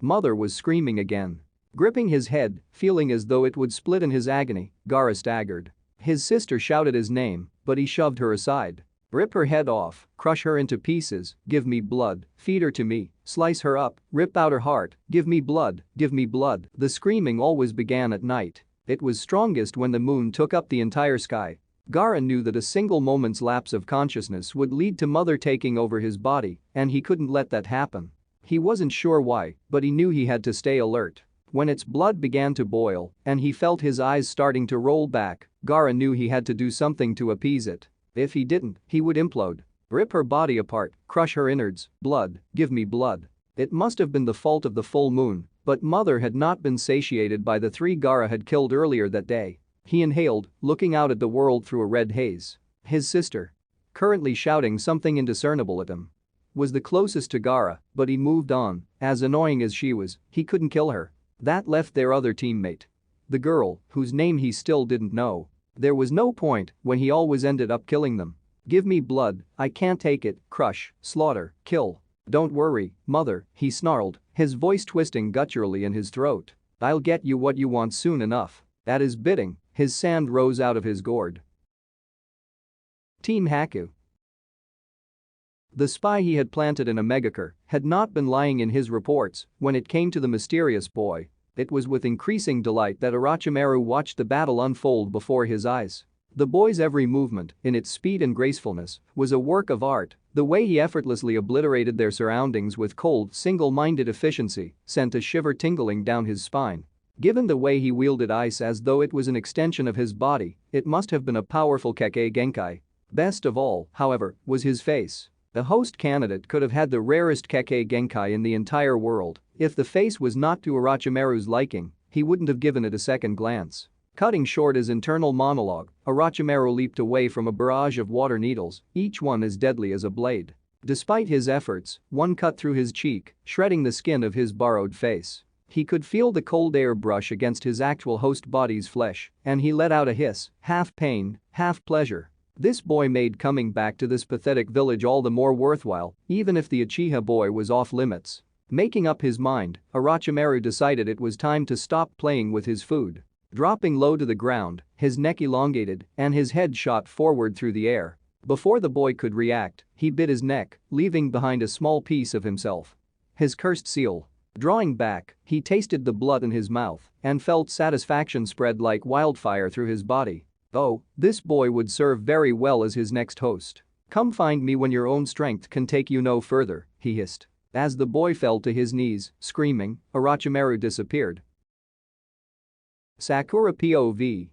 [SPEAKER 1] Mother was screaming again. Gripping his head, feeling as though it would split in his agony, Gaara staggered. His sister shouted his name, but he shoved her aside. Rip her head off, crush her into pieces, give me blood, feed her to me, slice her up, rip out her heart, give me blood, give me blood. The screaming always began at night. It was strongest when the moon took up the entire sky. Gaara knew that a single moment's lapse of consciousness would lead to Mother taking over his body, and he couldn't let that happen. He wasn't sure why, but he knew he had to stay alert. When its blood began to boil and he felt his eyes starting to roll back, Gaara knew he had to do something to appease it. If he didn't, he would implode. Rip her body apart, crush her innards, blood, give me blood. It must have been the fault of the full moon, but Mother had not been satiated by the 3 Gaara had killed earlier that day. He inhaled, looking out at the world through a red haze. His sister, currently shouting something indiscernible at him, was the closest to Gaara, but he moved on. As annoying as she was, he couldn't kill her. That left their other teammate. The girl, whose name he still didn't know. There was no point when he always ended up killing them. Give me blood, I can't take it, crush, slaughter, kill. Don't worry, Mother, he snarled, his voice twisting gutturally in his throat. I'll get you what you want soon enough. At his bidding, his sand rose out of his gourd. Team Haku. The spy he had planted in a megacur had not been lying in his reports when it came to the mysterious boy. It was with increasing delight that Orochimaru watched the battle unfold before his eyes. The boy's every movement, in its speed and gracefulness, was a work of art. The way he effortlessly obliterated their surroundings with cold, single-minded efficiency sent a shiver tingling down his spine. Given the way he wielded ice as though it was an extension of his body, it must have been a powerful Kekkei Genkai. Best of all, however, was his face. The host candidate could have had the rarest Kekkei Genkai in the entire world. If the face was not to Orochimaru's liking, he wouldn't have given it a second glance. Cutting short his internal monologue, Orochimaru leaped away from a barrage of water needles, each one as deadly as a blade. Despite his efforts, one cut through his cheek, shredding the skin of his borrowed face. He could feel the cold air brush against his actual host body's flesh, and he let out a hiss, half pain, half pleasure. This boy made coming back to this pathetic village all the more worthwhile, even if the Uchiha boy was off limits. Making up his mind, Orochimaru decided it was time to stop playing with his food. Dropping low to the ground, his neck elongated and his head shot forward through the air. Before the boy could react, he bit his neck, leaving behind a small piece of himself. His cursed seal. Drawing back, he tasted the blood in his mouth and felt satisfaction spread like wildfire through his body. Oh, this boy would serve very well as his next host. Come find me when your own strength can take you no further, he hissed. As the boy fell to his knees, screaming, Orochimaru disappeared. Sakura POV.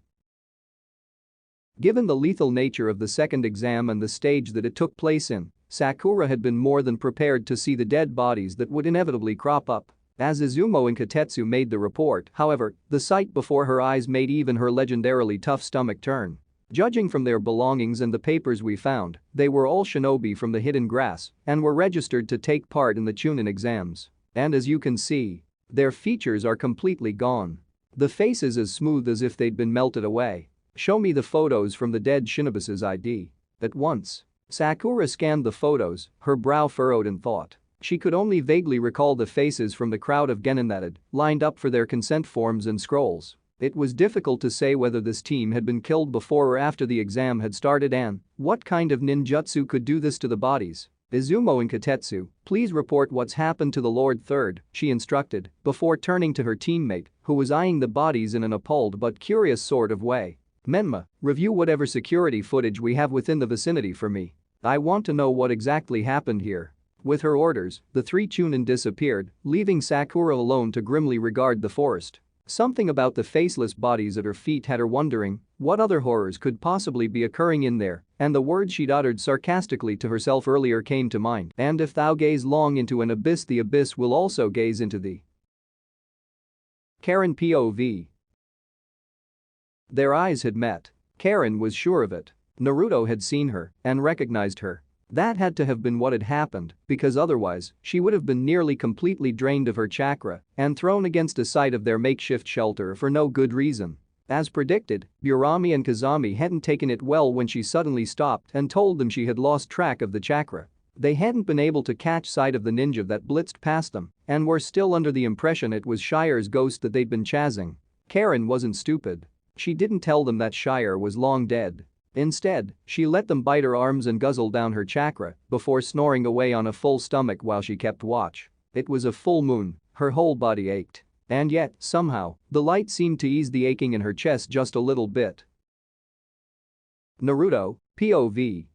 [SPEAKER 1] Given the lethal nature of the second exam and the stage that it took place in, Sakura had been more than prepared to see the dead bodies that would inevitably crop up. As Izumo and Katetsu made the report, however, the sight before her eyes made even her legendarily tough stomach turn. Judging from their belongings and the papers we found, they were all shinobi from the hidden grass and were registered to take part in the Chunin exams. And as you can see, their features are completely gone. The faces as smooth as if they'd been melted away. Show me the photos from the dead shinobis' ID. At once. Sakura scanned the photos, her brow furrowed in thought. She could only vaguely recall the faces from the crowd of genin that had lined up for their consent forms and scrolls. It was difficult to say whether this team had been killed before or after the exam had started and what kind of ninjutsu could do this to the bodies. Izumo and Katetsu, please report what's happened to the Lord Third, she instructed, before turning to her teammate, who was eyeing the bodies in an appalled but curious sort of way. Menma, review whatever security footage we have within the vicinity for me. I want to know what exactly happened here. With her orders, the three Chunin disappeared, leaving Sakura alone to grimly regard the forest. Something about the faceless bodies at her feet had her wondering what other horrors could possibly be occurring in there, and the words she'd uttered sarcastically to herself earlier came to mind. And if thou gaze long into an abyss, the abyss will also gaze into thee. Karen POV. Their eyes had met. Karen was sure of it. Naruto had seen her and recognized her. That had to have been what had happened, because otherwise, she would have been nearly completely drained of her chakra and thrown against the side of their makeshift shelter for no good reason. As predicted, Burami and Kazami hadn't taken it well when she suddenly stopped and told them she had lost track of the chakra. They hadn't been able to catch sight of the ninja that blitzed past them and were still under the impression it was Shire's ghost that they'd been chasing. Karen wasn't stupid. She didn't tell them that Shire was long dead. Instead, she let them bite her arms and guzzle down her chakra before snoring away on a full stomach while she kept watch. It was a full moon, her whole body ached. And yet, somehow, the light seemed to ease the aching in her chest just a little bit. Naruto, POV.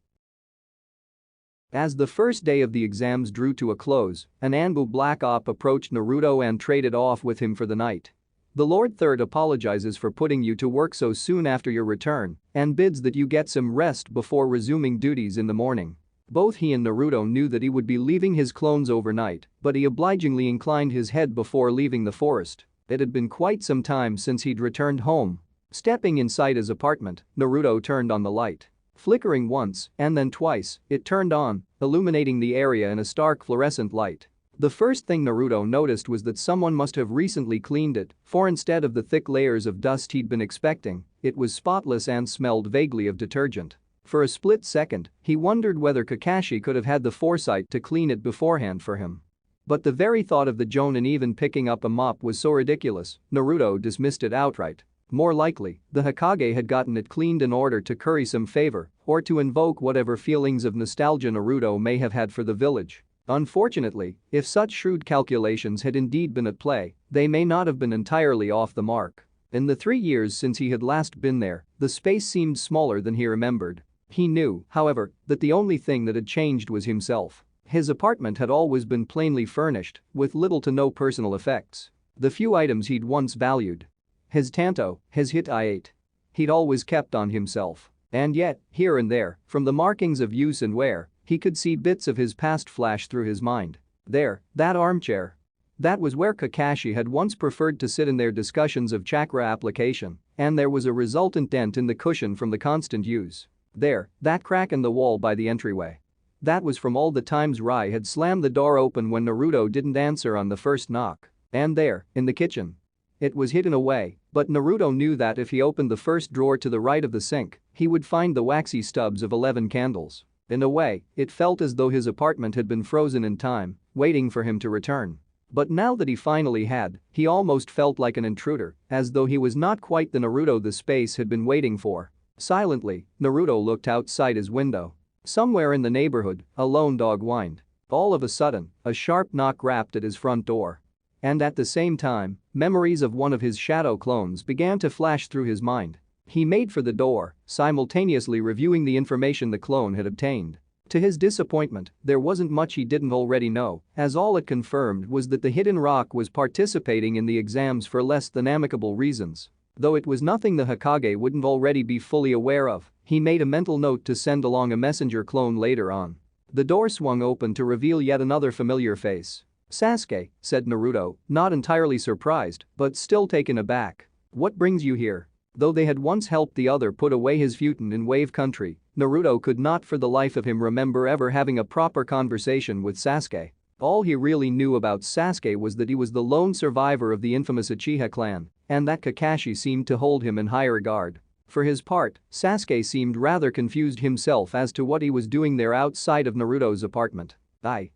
[SPEAKER 1] As the first day of the exams drew to a close, an Anbu Black Op approached Naruto and traded off with him for the night. The Lord Third apologizes for putting you to work so soon after your return and bids that you get some rest before resuming duties in the morning. Both he and Naruto knew that he would be leaving his clones overnight, but he obligingly inclined his head before leaving the forest. It had been quite some time since he'd returned home. Stepping inside his apartment, Naruto turned on the light. Flickering once and then twice, it turned on, illuminating the area in a stark fluorescent light. The first thing Naruto noticed was that someone must have recently cleaned it, for instead of the thick layers of dust he'd been expecting, it was spotless and smelled vaguely of detergent. For a split second, he wondered whether Kakashi could have had the foresight to clean it beforehand for him. But the very thought of the Jonin even picking up a mop was so ridiculous, Naruto dismissed it outright. More likely, the Hokage had gotten it cleaned in order to curry some favor or to invoke whatever feelings of nostalgia Naruto may have had for the village. Unfortunately, if such shrewd calculations had indeed been at play, they may not have been entirely off the mark. In the 3 years since he had last been there, the space seemed smaller than he remembered. He knew, however, that the only thing that had changed was himself. His apartment had always been plainly furnished, with little to no personal effects. The few items he'd once valued. His tanto, his hit-8. He'd always kept on himself. And yet, here and there, from the markings of use and wear, he could see bits of his past flash through his mind. There, that armchair. That was where Kakashi had once preferred to sit in their discussions of chakra application, and there was a resultant dent in the cushion from the constant use. There, that crack in the wall by the entryway. That was from all the times Rai had slammed the door open when Naruto didn't answer on the first knock. And there, in the kitchen. It was hidden away, but Naruto knew that if he opened the first drawer to the right of the sink, he would find the waxy stubs of 11 candles. In a way, it felt as though his apartment had been frozen in time, waiting for him to return. But now that he finally had, he almost felt like an intruder, as though he was not quite the Naruto the space had been waiting for. Silently, Naruto looked outside his window. Somewhere in the neighborhood, a lone dog whined. All of a sudden, a sharp knock rapped at his front door. And at the same time, memories of one of his shadow clones began to flash through his mind. He made for the door, simultaneously reviewing the information the clone had obtained. To his disappointment, there wasn't much he didn't already know, as all it confirmed was that the hidden rock was participating in the exams for less than amicable reasons. Though it was nothing the Hokage wouldn't already be fully aware of, he made a mental note to send along a messenger clone later on. The door swung open to reveal yet another familiar face. "Sasuke," said Naruto, not entirely surprised, but still taken aback. "What brings you here?" Though they had once helped the other put away his futon in Wave Country, Naruto could not for the life of him remember ever having a proper conversation with Sasuke. All he really knew about Sasuke was that he was the lone survivor of the infamous Uchiha clan, and that Kakashi seemed to hold him in high regard. For his part, Sasuke seemed rather confused himself as to what he was doing there outside of Naruto's apartment. "I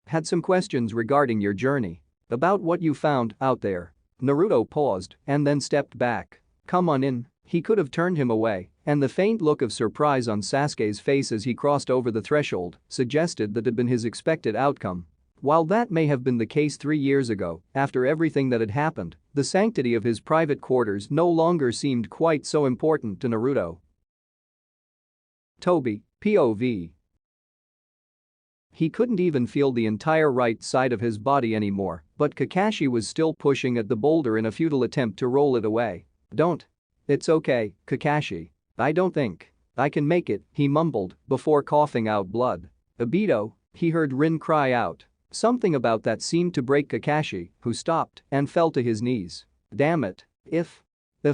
[SPEAKER 1] had some questions regarding your journey. About what you found out there." Naruto paused and then stepped back. "Come on in." He could have turned him away, and the faint look of surprise on Sasuke's face as he crossed over the threshold suggested that had been his expected outcome. While that may have been the case 3 years ago, after everything that had happened, the sanctity of his private quarters no longer seemed quite so important to Naruto. Toby, POV. He couldn't even feel the entire right side of his body anymore, but Kakashi was still pushing at the boulder in a futile attempt to roll it away. "Don't. It's okay, Kakashi. I don't think I can make it," he mumbled before coughing out blood. "Obito," he heard Rin cry out. Something about that seemed to break Kakashi, who stopped and fell to his knees. "Damn it. If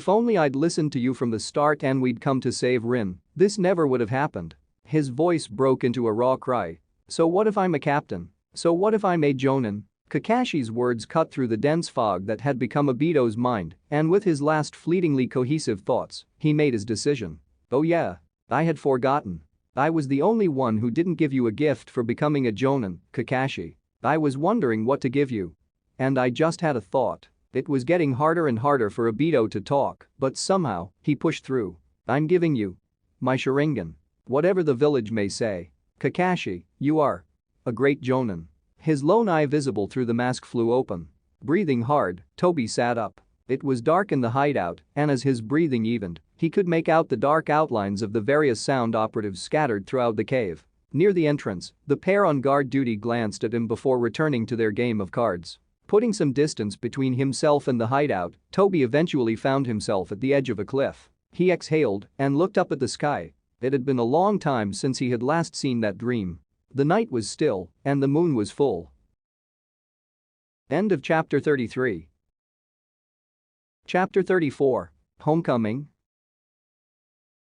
[SPEAKER 1] only I'd listened to you from the start and we'd come to save Rin, this never would have happened." His voice broke into a raw cry. "So what if I'm a captain? So what if I'm a Jonin?" Kakashi's words cut through the dense fog that had become Obito's mind, and with his last fleetingly cohesive thoughts, he made his decision. "Oh yeah. I had forgotten. I was the only one who didn't give you a gift for becoming a Jonin, Kakashi. I was wondering what to give you. And I just had a thought." It was getting harder and harder for Obito to talk, but somehow, he pushed through. "I'm giving you my Sharingan. Whatever the village may say. Kakashi, you are a great Jonin." His lone eye visible through the mask flew open. Breathing hard, Toby sat up. It was dark in the hideout, and as his breathing evened, he could make out the dark outlines of the various sound operatives scattered throughout the cave. Near the entrance, the pair on guard duty glanced at him before returning to their game of cards. Putting some distance between himself and the hideout, Toby eventually found himself at the edge of a cliff. He exhaled and looked up at the sky. It had been a long time since he had last seen that dream. The night was still, and the moon was full. End of chapter 33. Chapter 34. Homecoming.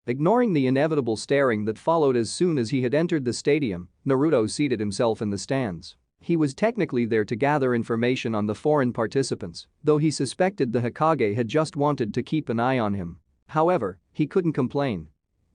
[SPEAKER 1] Ignoring the inevitable staring that followed as soon as he had entered the stadium, Naruto seated himself in the stands. He was technically there to gather information on the foreign participants, though he suspected the Hokage had just wanted to keep an eye on him. However, he couldn't complain.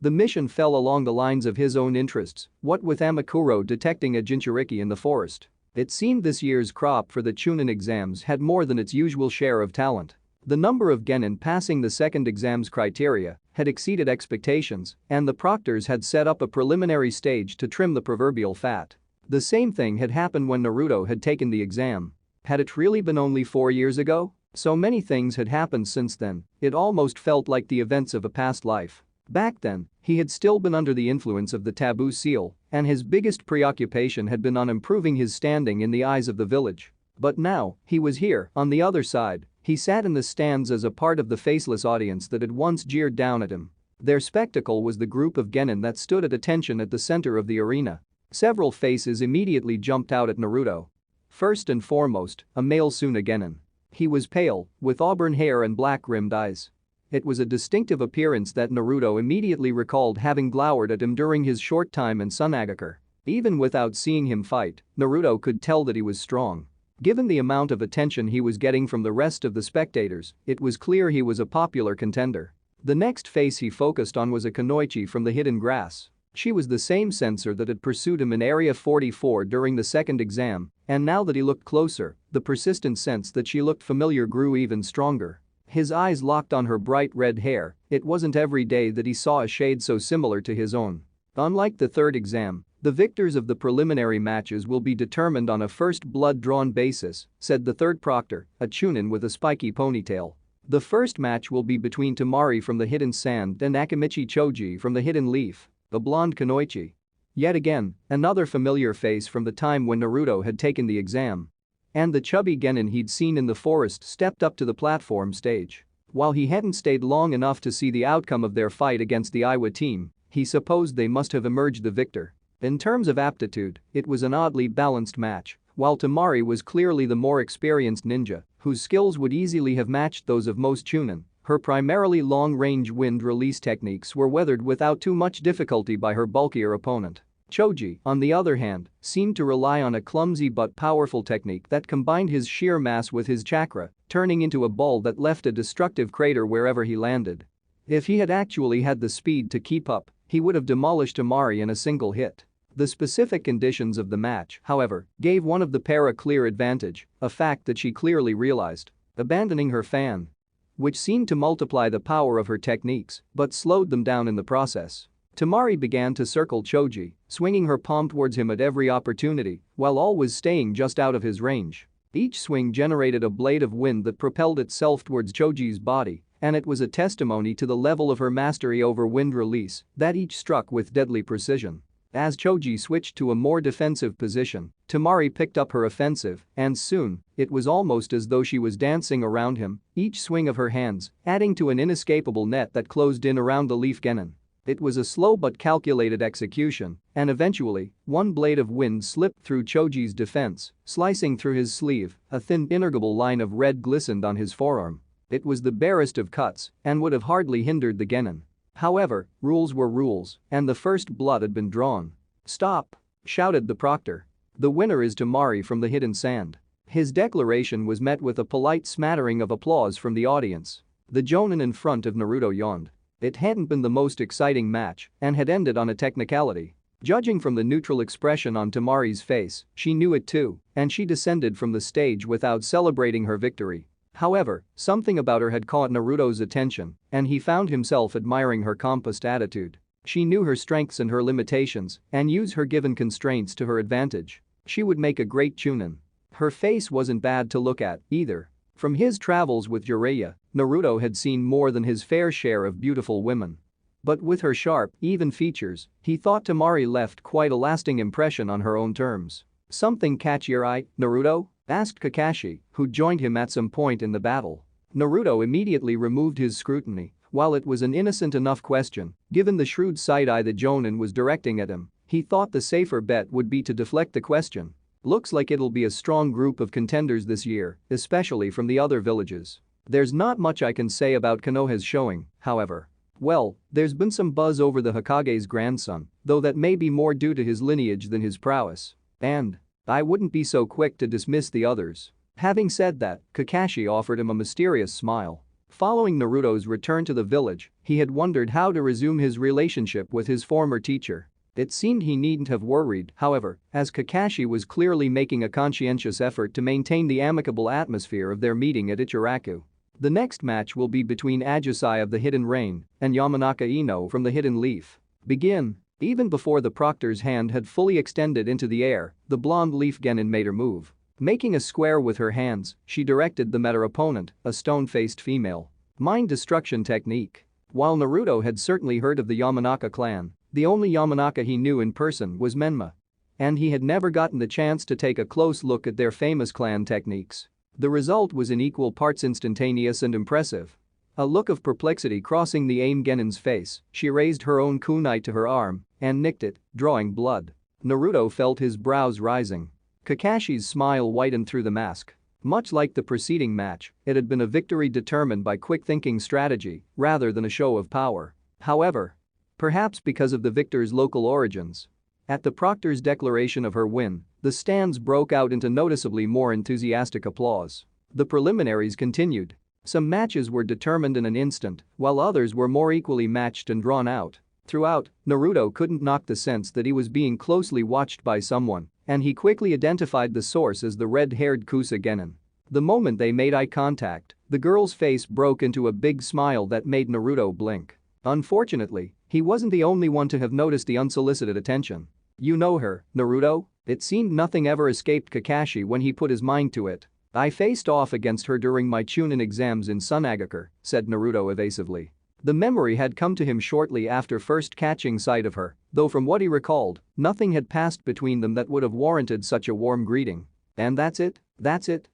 [SPEAKER 1] The mission fell along the lines of his own interests, what with Amakuro detecting a Jinchuriki in the forest. It seemed this year's crop for the Chunin exams had more than its usual share of talent. The number of Genin passing the second exam's criteria had exceeded expectations, and the proctors had set up a preliminary stage to trim the proverbial fat. The same thing had happened when Naruto had taken the exam. Had it really been only 4 years ago? So many things had happened since then, it almost felt like the events of a past life. Back then, he had still been under the influence of the taboo seal, and his biggest preoccupation had been on improving his standing in the eyes of the village. But now, he was here, on the other side. He sat in the stands as a part of the faceless audience that had once jeered down at him. Their spectacle was the group of Genin that stood at attention at the center of the arena. Several faces immediately jumped out at Naruto. First and foremost, a male Suna Genin. He was pale, with auburn hair and black-rimmed eyes. It was a distinctive appearance that Naruto immediately recalled having glowered at him during his short time in Sunagaker. Even without seeing him fight, Naruto could tell that he was strong. Given the amount of attention he was getting from the rest of the spectators, it was clear he was a popular contender. The next face he focused on was a Kunoichi from the hidden grass. She was the same censor that had pursued him in Area 44 during the second exam, and now that he looked closer, the persistent sense that she looked familiar grew even stronger. His eyes locked on her bright red hair. It wasn't every day that he saw a shade so similar to his own. Unlike the third exam, the victors of the preliminary matches will be determined on a first blood-drawn basis, said the third proctor, a chunin with a spiky ponytail. The first match will be between Temari from the hidden sand and Akimichi Choji from the hidden leaf, the blonde Kunoichi. Yet again, another familiar face from the time when Naruto had taken the exam. And the chubby Genin he'd seen in the forest stepped up to the platform stage. While he hadn't stayed long enough to see the outcome of their fight against the Iowa team, he supposed they must have emerged the victor. In terms of aptitude, it was an oddly balanced match. While Temari was clearly the more experienced ninja, whose skills would easily have matched those of most chunin, her primarily long-range wind release techniques were weathered without too much difficulty by her bulkier opponent. Choji, on the other hand, seemed to rely on a clumsy but powerful technique that combined his sheer mass with his chakra, turning into a ball that left a destructive crater wherever he landed. If he had actually had the speed to keep up, he would have demolished Temari in a single hit. The specific conditions of the match, however, gave one of the pair a clear advantage, a fact that she clearly realized. Abandoning her fan, which seemed to multiply the power of her techniques but slowed them down in the process. Temari began to circle Choji, swinging her palm towards him at every opportunity, while always staying just out of his range. Each swing generated a blade of wind that propelled itself towards Choji's body, and it was a testimony to the level of her mastery over wind release that each struck with deadly precision. As Choji switched to a more defensive position, Temari picked up her offensive, and soon, it was almost as though she was dancing around him, each swing of her hands adding to an inescapable net that closed in around the leaf Genin. It was a slow but calculated execution, and eventually, one blade of wind slipped through Choji's defense, slicing through his sleeve. A thin innergable line of red glistened on his forearm. It was the barest of cuts and would have hardly hindered the Genin. However, rules were rules, and the first blood had been drawn. "Stop!" shouted the proctor. "The winner is Temari from the hidden sand." His declaration was met with a polite smattering of applause from the audience. The jonin in front of Naruto yawned. It hadn't been the most exciting match and had ended on a technicality. Judging from the neutral expression on Temari's face, she knew it too, and she descended from the stage without celebrating her victory. However, something about her had caught Naruto's attention, and he found himself admiring her composed attitude. She knew her strengths and her limitations and used her given constraints to her advantage. She would make a great chunin. Her face wasn't bad to look at, either. From his travels with Jiraiya, Naruto had seen more than his fair share of beautiful women. But with her sharp, even features, he thought Temari left quite a lasting impression on her own terms. "Something catch your eye, Naruto?" asked Kakashi, who joined him at some point in the battle. Naruto immediately removed his scrutiny. While it was an innocent enough question, given the shrewd side-eye the jonin was directing at him, he thought the safer bet would be to deflect the question. "Looks like it'll be a strong group of contenders this year, especially from the other villages. There's not much I can say about Konoha's showing, however. Well, there's been some buzz over the Hokage's grandson, though that may be more due to his lineage than his prowess. And I wouldn't be so quick to dismiss the others." Having said that, Kakashi offered him a mysterious smile. Following Naruto's return to the village, he had wondered how to resume his relationship with his former teacher. It seemed he needn't have worried, however, as Kakashi was clearly making a conscientious effort to maintain the amicable atmosphere of their meeting at Ichiraku. The next match will be between Ajusai of the Hidden Rain and Yamanaka Ino from the Hidden Leaf. Begin. Even before the proctor's hand had fully extended into the air, the blonde leaf genin made her move. Making a square with her hands, she directed them at her opponent, a stone-faced female. Mind destruction technique. While Naruto had certainly heard of the Yamanaka clan, the only Yamanaka he knew in person was Menma. And he had never gotten the chance to take a close look at their famous clan techniques. The result was in equal parts instantaneous and impressive. A look of perplexity crossing the AIM Genin's face, she raised her own kunai to her arm and nicked it, drawing blood. Naruto felt his brows rising. Kakashi's smile widened through the mask. Much like the preceding match, it had been a victory determined by quick-thinking strategy rather than a show of power. However, perhaps because of the victor's local origins. At the proctor's declaration of her win, the stands broke out into noticeably more enthusiastic applause. The preliminaries continued. Some matches were determined in an instant, while others were more equally matched and drawn out. Throughout, Naruto couldn't knock the sense that he was being closely watched by someone, and he quickly identified the source as the red-haired Kusa Genin. The moment they made eye contact, the girl's face broke into a big smile that made Naruto blink. Unfortunately, he wasn't the only one to have noticed the unsolicited attention. "You know her, Naruto?" It seemed nothing ever escaped Kakashi when he put his mind to it. "I faced off against her during my Chunin exams in Sunagakur," said Naruto evasively. The memory had come to him shortly after first catching sight of her, though from what he recalled, nothing had passed between them that would have warranted such a warm greeting. "And that's it? That's it?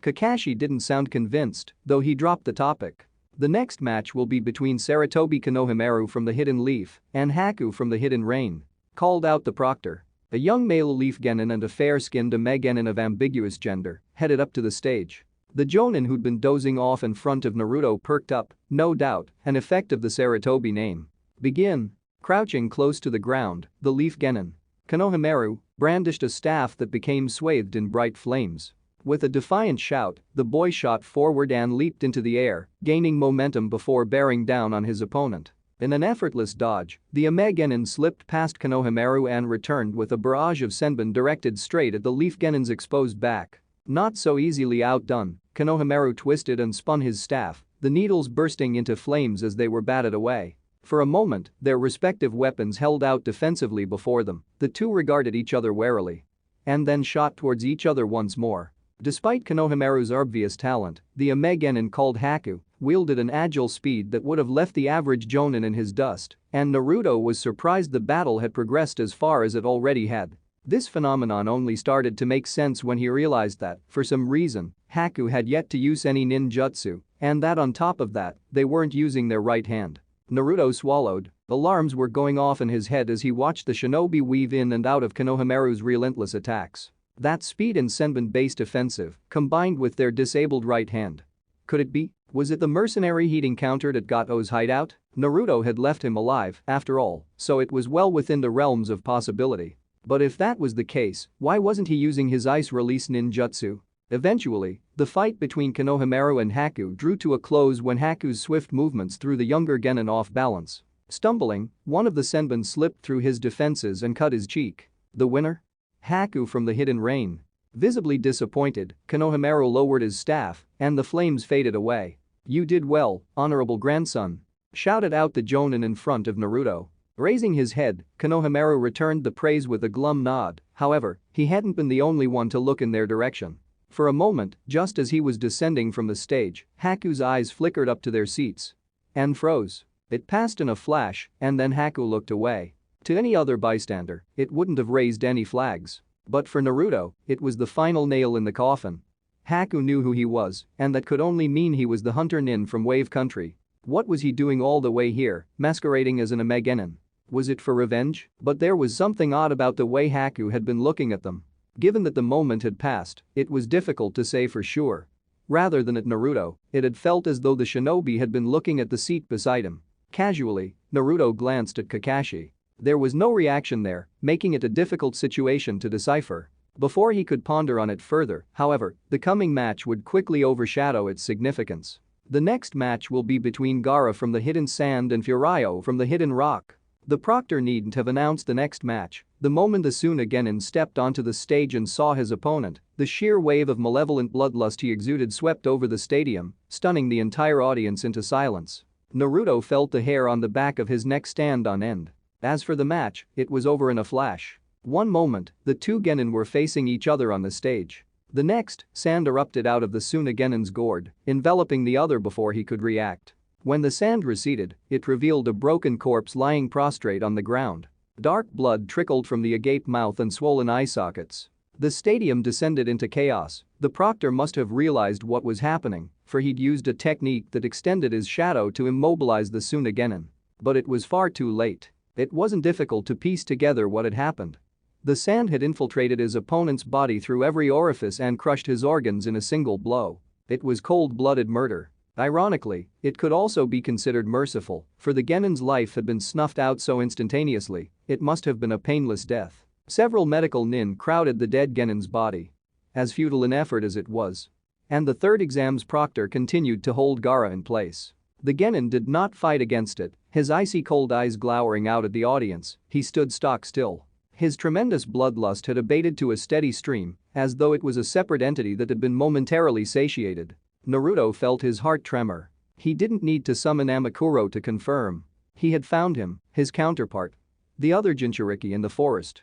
[SPEAKER 1] Kakashi didn't sound convinced, though he dropped the topic. "The next match will be between Saratobi Konohamaru from the Hidden Leaf and Haku from the Hidden Rain," called out the proctor. A young male leaf genin and a fair-skinned Ame genin of ambiguous gender headed up to the stage. The jonin who'd been dozing off in front of Naruto perked up, no doubt, an effect of the Saratobi name. "Begin." Crouching close to the ground, the leaf genin, Konohamaru, brandished a staff that became swathed in bright flames. With a defiant shout, the boy shot forward and leaped into the air, gaining momentum before bearing down on his opponent. In an effortless dodge, the Ame genin slipped past Konohamaru and returned with a barrage of senbon directed straight at the leaf genin's exposed back. Not so easily outdone, Konohamaru twisted and spun his staff, the needles bursting into flames as they were batted away. For a moment, their respective weapons held out defensively before them, the two regarded each other warily. And then shot towards each other once more. Despite Konohamaru's obvious talent, the Ame genin called Haku wielded an agile speed that would have left the average jonin in his dust, and Naruto was surprised the battle had progressed as far as it already had. This phenomenon only started to make sense when he realized that, for some reason, Haku had yet to use any ninjutsu, and that on top of that, they weren't using their right hand. Naruto swallowed. Alarms were going off in his head as he watched the shinobi weave in and out of Konohamaru's relentless attacks. That speed and senbon-based offensive, combined with their disabled right hand. Could it be? Was it the mercenary he'd encountered at Gato's hideout? Naruto had left him alive, after all, so it was well within the realms of possibility. But if that was the case, why wasn't he using his ice release ninjutsu? Eventually, the fight between Konohamaru and Haku drew to a close when Haku's swift movements threw the younger genin off balance. Stumbling, one of the senbon slipped through his defenses and cut his cheek. The winner? Haku from the Hidden Rain. Visibly disappointed, Konohamaru lowered his staff, and the flames faded away. "You did well, honorable grandson," shouted out the jonin in front of Naruto. Raising his head, Konohamaru returned the praise with a glum nod, however, he hadn't been the only one to look in their direction. For a moment, just as he was descending from the stage, Haku's eyes flickered up to their seats. And froze. It passed in a flash, and then Haku looked away. To any other bystander, it wouldn't have raised any flags. But for Naruto, it was the final nail in the coffin. Haku knew who he was, and that could only mean he was the hunter nin from Wave Country. What was he doing all the way here, masquerading as an Ame genin? Was it for revenge? But there was something odd about the way Haku had been looking at them. Given that the moment had passed, it was difficult to say for sure. Rather than at Naruto, it had felt as though the shinobi had been looking at the seat beside him. Casually, Naruto glanced at Kakashi. There was no reaction there, making it a difficult situation to decipher. Before he could ponder on it further, however, the coming match would quickly overshadow its significance. The next match will be between Gaara from the Hidden Sand and Furayo from the Hidden Rock. The proctor needn't have announced the next match. The moment the Suna genin stepped onto the stage and saw his opponent, the sheer wave of malevolent bloodlust he exuded swept over the stadium, stunning the entire audience into silence. Naruto felt the hair on the back of his neck stand on end. As for the match, it was over in a flash. One moment, the two genin were facing each other on the stage. The next, sand erupted out of the Suna genin's gourd, enveloping the other before he could react. When the sand receded, it revealed a broken corpse lying prostrate on the ground. Dark blood trickled from the agape mouth and swollen eye sockets. The stadium descended into chaos. The proctor must have realized what was happening, for he'd used a technique that extended his shadow to immobilize the Suna genin. But it was far too late. It wasn't difficult to piece together what had happened. The sand had infiltrated his opponent's body through every orifice and crushed his organs in a single blow. It was cold-blooded murder. Ironically, it could also be considered merciful, for the genin's life had been snuffed out so instantaneously, it must have been a painless death. Several medical nin crowded the dead genin's body. As futile an effort as it was. And the third exam's proctor continued to hold Gaara in place. The genin did not fight against it, his icy cold eyes glowering out at the audience, he stood stock still. His tremendous bloodlust had abated to a steady stream, as though it was a separate entity that had been momentarily satiated. Naruto felt his heart tremor. He didn't need to summon Amakuro to confirm. He had found him, his counterpart. The other Jinchuriki in the forest.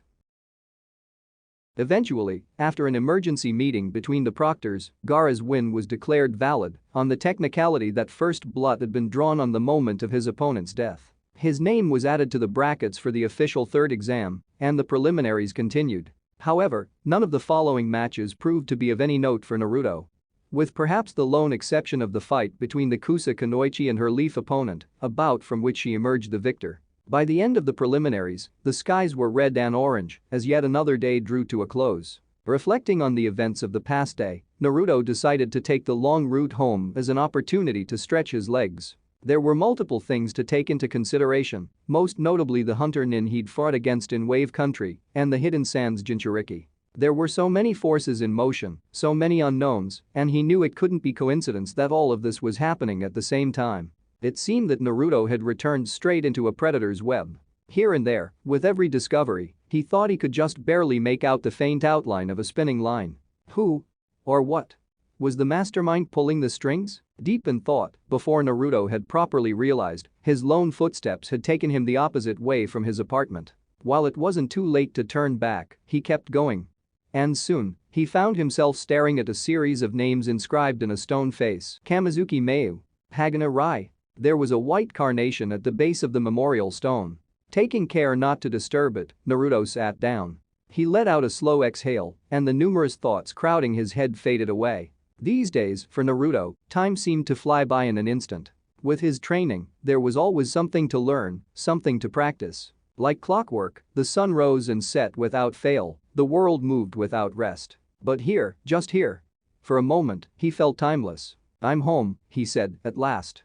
[SPEAKER 1] Eventually, after an emergency meeting between the proctors, Gaara's win was declared valid on the technicality that first blood had been drawn on the moment of his opponent's death. His name was added to the brackets for the official third exam, and the preliminaries continued. However, none of the following matches proved to be of any note for Naruto. With perhaps the lone exception of the fight between the Kusa Kunoichi and her leaf opponent, a bout from which she emerged the victor. By the end of the preliminaries, the skies were red and orange as yet another day drew to a close. Reflecting on the events of the past day, Naruto decided to take the long route home as an opportunity to stretch his legs. There were multiple things to take into consideration, most notably the hunter nin he'd fought against in Wave Country and the Hidden Sands Jinchuriki. There were so many forces in motion, so many unknowns, and he knew it couldn't be coincidence that all of this was happening at the same time. It seemed that Naruto had returned straight into a predator's web. Here and there, with every discovery, he thought he could just barely make out the faint outline of a spinning line. Who? Or what? Was the mastermind pulling the strings? Deep in thought, before Naruto had properly realized, his lone footsteps had taken him the opposite way from his apartment. While it wasn't too late to turn back, he kept going. And soon, he found himself staring at a series of names inscribed in a stone face. Kamizuki Mayu. Hagana Rai. There was a white carnation at the base of the memorial stone. Taking care not to disturb it, Naruto sat down. He let out a slow exhale, and the numerous thoughts crowding his head faded away. These days, for Naruto, time seemed to fly by in an instant. With his training, there was always something to learn, something to practice. Like clockwork, the sun rose and set without fail, the world moved without rest. But here, just here. For a moment, he felt timeless. I'm home, he said, at last.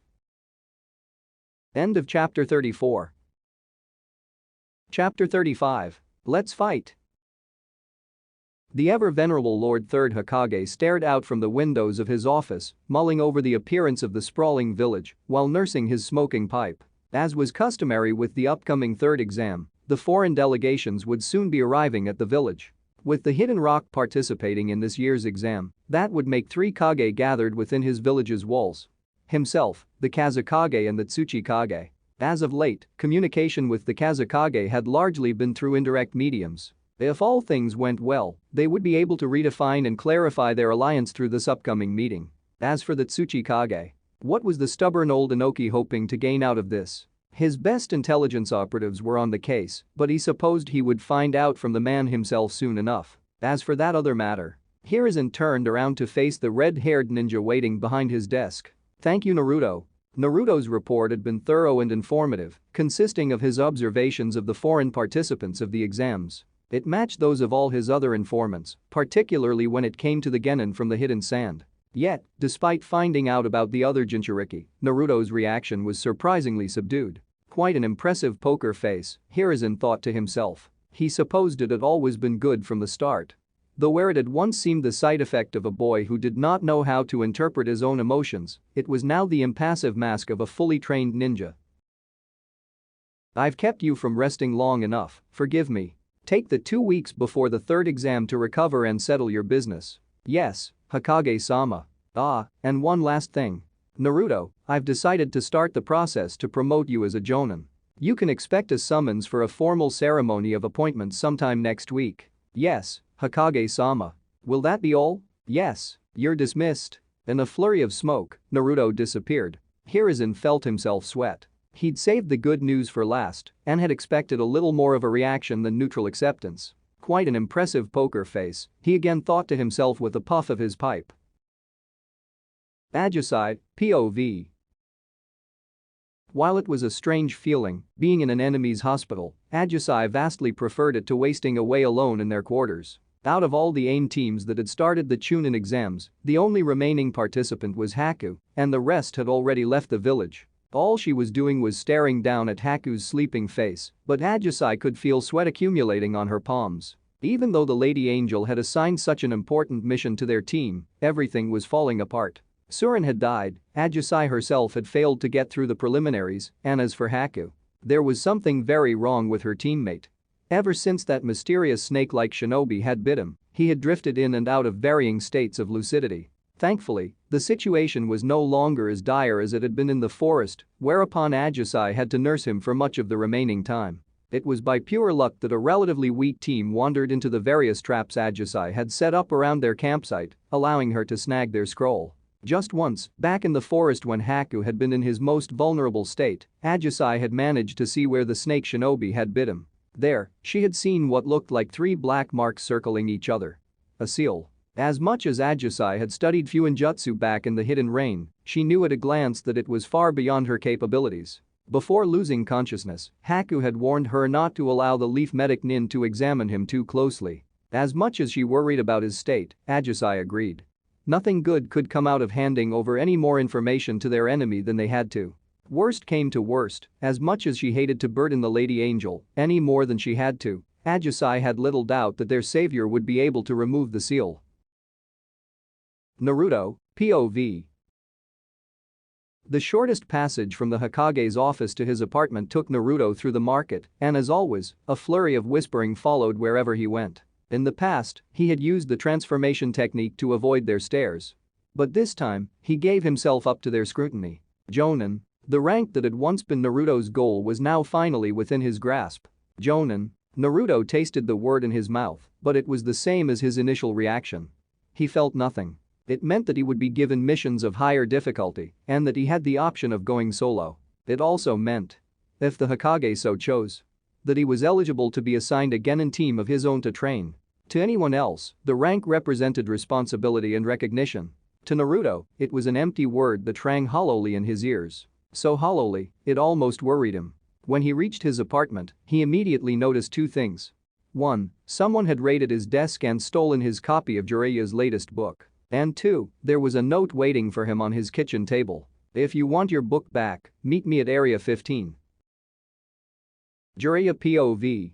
[SPEAKER 1] End of chapter 34. Chapter 35. Let's fight. The ever-venerable Lord Third Hokage stared out from the windows of his office, mulling over the appearance of the sprawling village while nursing his smoking pipe. As was customary with the upcoming third exam, the foreign delegations would soon be arriving at the village. With the Hidden Rock participating in this year's exam, that would make 3 Kage gathered within his village's walls. Himself, the Kazekage and the Tsuchikage. As of late, communication with the Kazekage had largely been through indirect mediums. If all things went well, they would be able to redefine and clarify their alliance through this upcoming meeting. As for the Tsuchikage, what was the stubborn old Inoki hoping to gain out of this? His best intelligence operatives were on the case, but he supposed he would find out from the man himself soon enough. As for that other matter, Hiruzen turned around to face the red-haired ninja waiting behind his desk. Thank you, Naruto. Naruto's report had been thorough and informative, consisting of his observations of the foreign participants of the exams. It matched those of all his other informants, particularly when it came to the genin from the Hidden Sand. Yet, despite finding out about the other Jinchuriki, Naruto's reaction was surprisingly subdued. Quite an impressive poker face, Hiruzen thought to himself. He supposed it had always been good from the start. Though where it had once seemed the side effect of a boy who did not know how to interpret his own emotions, it was now the impassive mask of a fully trained ninja. I've kept you from resting long enough, forgive me. Take the 2 weeks before the third exam to recover and settle your business. Yes, Hokage-sama. Ah, and one last thing. Naruto, I've decided to start the process to promote you as a jonin. You can expect a summons for a formal ceremony of appointment sometime next week. Yes, Hokage-sama. Will that be all? Yes, you're dismissed. In a flurry of smoke, Naruto disappeared. Hiruzen felt himself sweat. He'd saved the good news for last and had expected a little more of a reaction than neutral acceptance. Quite an impressive poker face, he again thought to himself with a puff of his pipe. Ajisai, POV. While it was a strange feeling, being in an enemy's hospital, Ajisai vastly preferred it to wasting away alone in their quarters. Out of all the AIN teams that had started the Chunin exams, the only remaining participant was Haku, and the rest had already left the village. All she was doing was staring down at Haku's sleeping face, but Ajisai could feel sweat accumulating on her palms. Even though the Lady Angel had assigned such an important mission to their team, everything was falling apart. Surin had died, Ajisai herself had failed to get through the preliminaries, and as for Haku, there was something very wrong with her teammate. Ever since that mysterious snake-like shinobi had bit him, he had drifted in and out of varying states of lucidity. Thankfully, the situation was no longer as dire as it had been in the forest, whereupon Ajisai had to nurse him for much of the remaining time. It was by pure luck that a relatively weak team wandered into the various traps Ajisai had set up around their campsite, allowing her to snag their scroll. Just once, back in the forest when Haku had been in his most vulnerable state, Ajisai had managed to see where the snake shinobi had bit him. There, she had seen what looked like 3 black marks circling each other. A seal. As much as Ajisai had studied Fuinjutsu back in the Hidden Rain, she knew at a glance that it was far beyond her capabilities. Before losing consciousness, Haku had warned her not to allow the Leaf Medic Nin to examine him too closely. As much as she worried about his state, Ajisai agreed. Nothing good could come out of handing over any more information to their enemy than they had to. Worst came to worst, as much as she hated to burden the Lady Angel any more than she had to, Ajisai had little doubt that their savior would be able to remove the seal. Naruto, POV. The shortest passage from the Hokage's office to his apartment took Naruto through the market, and as always, a flurry of whispering followed wherever he went. In the past, he had used the transformation technique to avoid their stares. But this time, he gave himself up to their scrutiny. Jonin, the rank that had once been Naruto's goal, was now finally within his grasp. Jonin. Naruto tasted the word in his mouth, but it was the same as his initial reaction. He felt nothing. It meant that he would be given missions of higher difficulty and that he had the option of going solo. It also meant, if the Hokage so chose, that he was eligible to be assigned a Genin team of his own to train. To anyone else, the rank represented responsibility and recognition. To Naruto, it was an empty word that rang hollowly in his ears. So hollowly, it almost worried him. When he reached his apartment, he immediately noticed 2 things. 1. Someone had raided his desk and stolen his copy of Jiraiya's latest book. And 2. There was a note waiting for him on his kitchen table. If you want your book back, meet me at Area 15. Jiraiya POV.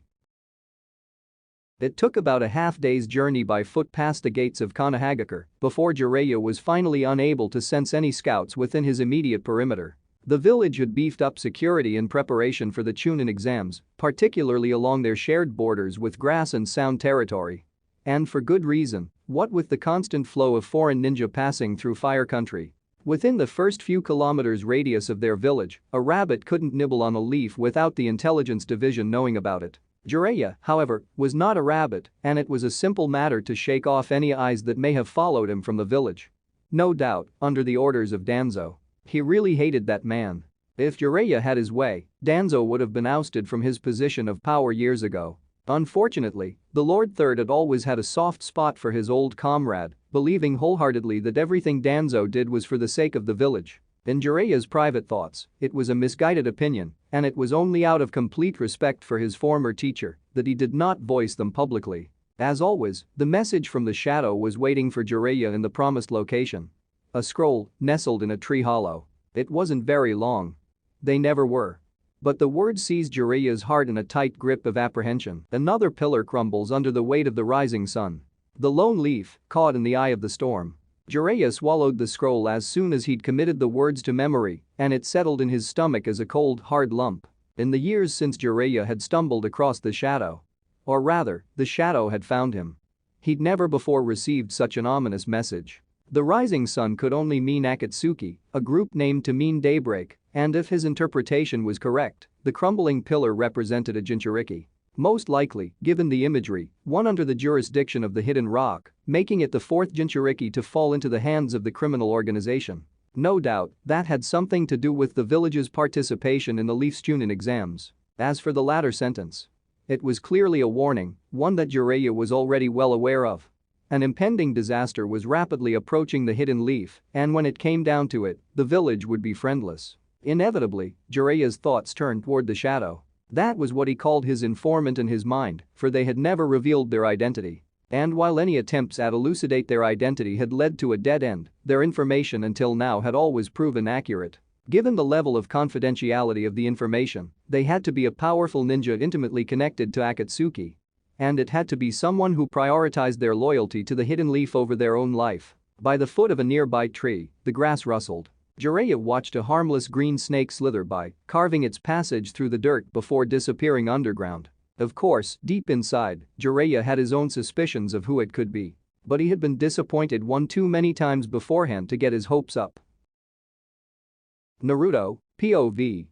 [SPEAKER 1] It took about a half-day's journey by foot past the gates of Konohagakure before Jiraiya was finally unable to sense any scouts within his immediate perimeter. The village had beefed up security in preparation for the Chunin exams, particularly along their shared borders with Grass and Sound territory. And for good reason, what with the constant flow of foreign ninja passing through Fire Country. Within the first few kilometers radius of their village, a rabbit couldn't nibble on a leaf without the intelligence division knowing about it. Jiraiya, however, was not a rabbit, and it was a simple matter to shake off any eyes that may have followed him from the village. No doubt, under the orders of Danzo. He really hated that man. If Jiraiya had his way, Danzo would have been ousted from his position of power years ago. Unfortunately, the Lord Third had always had a soft spot for his old comrade, believing wholeheartedly that everything Danzo did was for the sake of the village. In Jiraiya's private thoughts, it was a misguided opinion, and it was only out of complete respect for his former teacher that he did not voice them publicly. As always, the message from the shadow was waiting for Jiraiya in the promised location. A scroll nestled in a tree hollow. It wasn't very long. They never were. But the word seized Jiraiya's heart in a tight grip of apprehension. Another pillar crumbles under the weight of the rising sun. The lone leaf, caught in the eye of the storm. Jiraiya swallowed the scroll as soon as he'd committed the words to memory, and it settled in his stomach as a cold, hard lump. In the years since Jiraiya had stumbled across the shadow. Or rather, the shadow had found him. He'd never before received such an ominous message. The rising sun could only mean Akatsuki, a group named to mean daybreak, and if his interpretation was correct, The crumbling pillar represented a Jinchuriki. Most likely, given the imagery, one under the jurisdiction of the hidden rock, making it the fourth Jinchuriki to fall into the hands of the criminal organization. No doubt, that had something to do with the village's participation in the Leaf's Chunin exams. As for the latter sentence, it was clearly a warning, one that Jiraiya was already well aware of. An impending disaster was rapidly approaching the Hidden Leaf, and when it came down to it, the village would be friendless. Inevitably, Jiraiya's thoughts turned toward the shadow. That was what he called his informant in his mind, for they had never revealed their identity. And while any attempts at elucidate their identity had led to a dead end, their information until now had always proven accurate. Given the level of confidentiality of the information, they had to be a powerful ninja intimately connected to Akatsuki. And it had to be someone who prioritized their loyalty to the Hidden Leaf over their own life. By the foot of a nearby tree, the grass rustled. Jiraiya watched a harmless green snake slither by, carving its passage through the dirt before disappearing underground. Of course, deep inside, Jiraiya had his own suspicions of who it could be. But he had been disappointed one too many times beforehand to get his hopes up. Naruto, POV.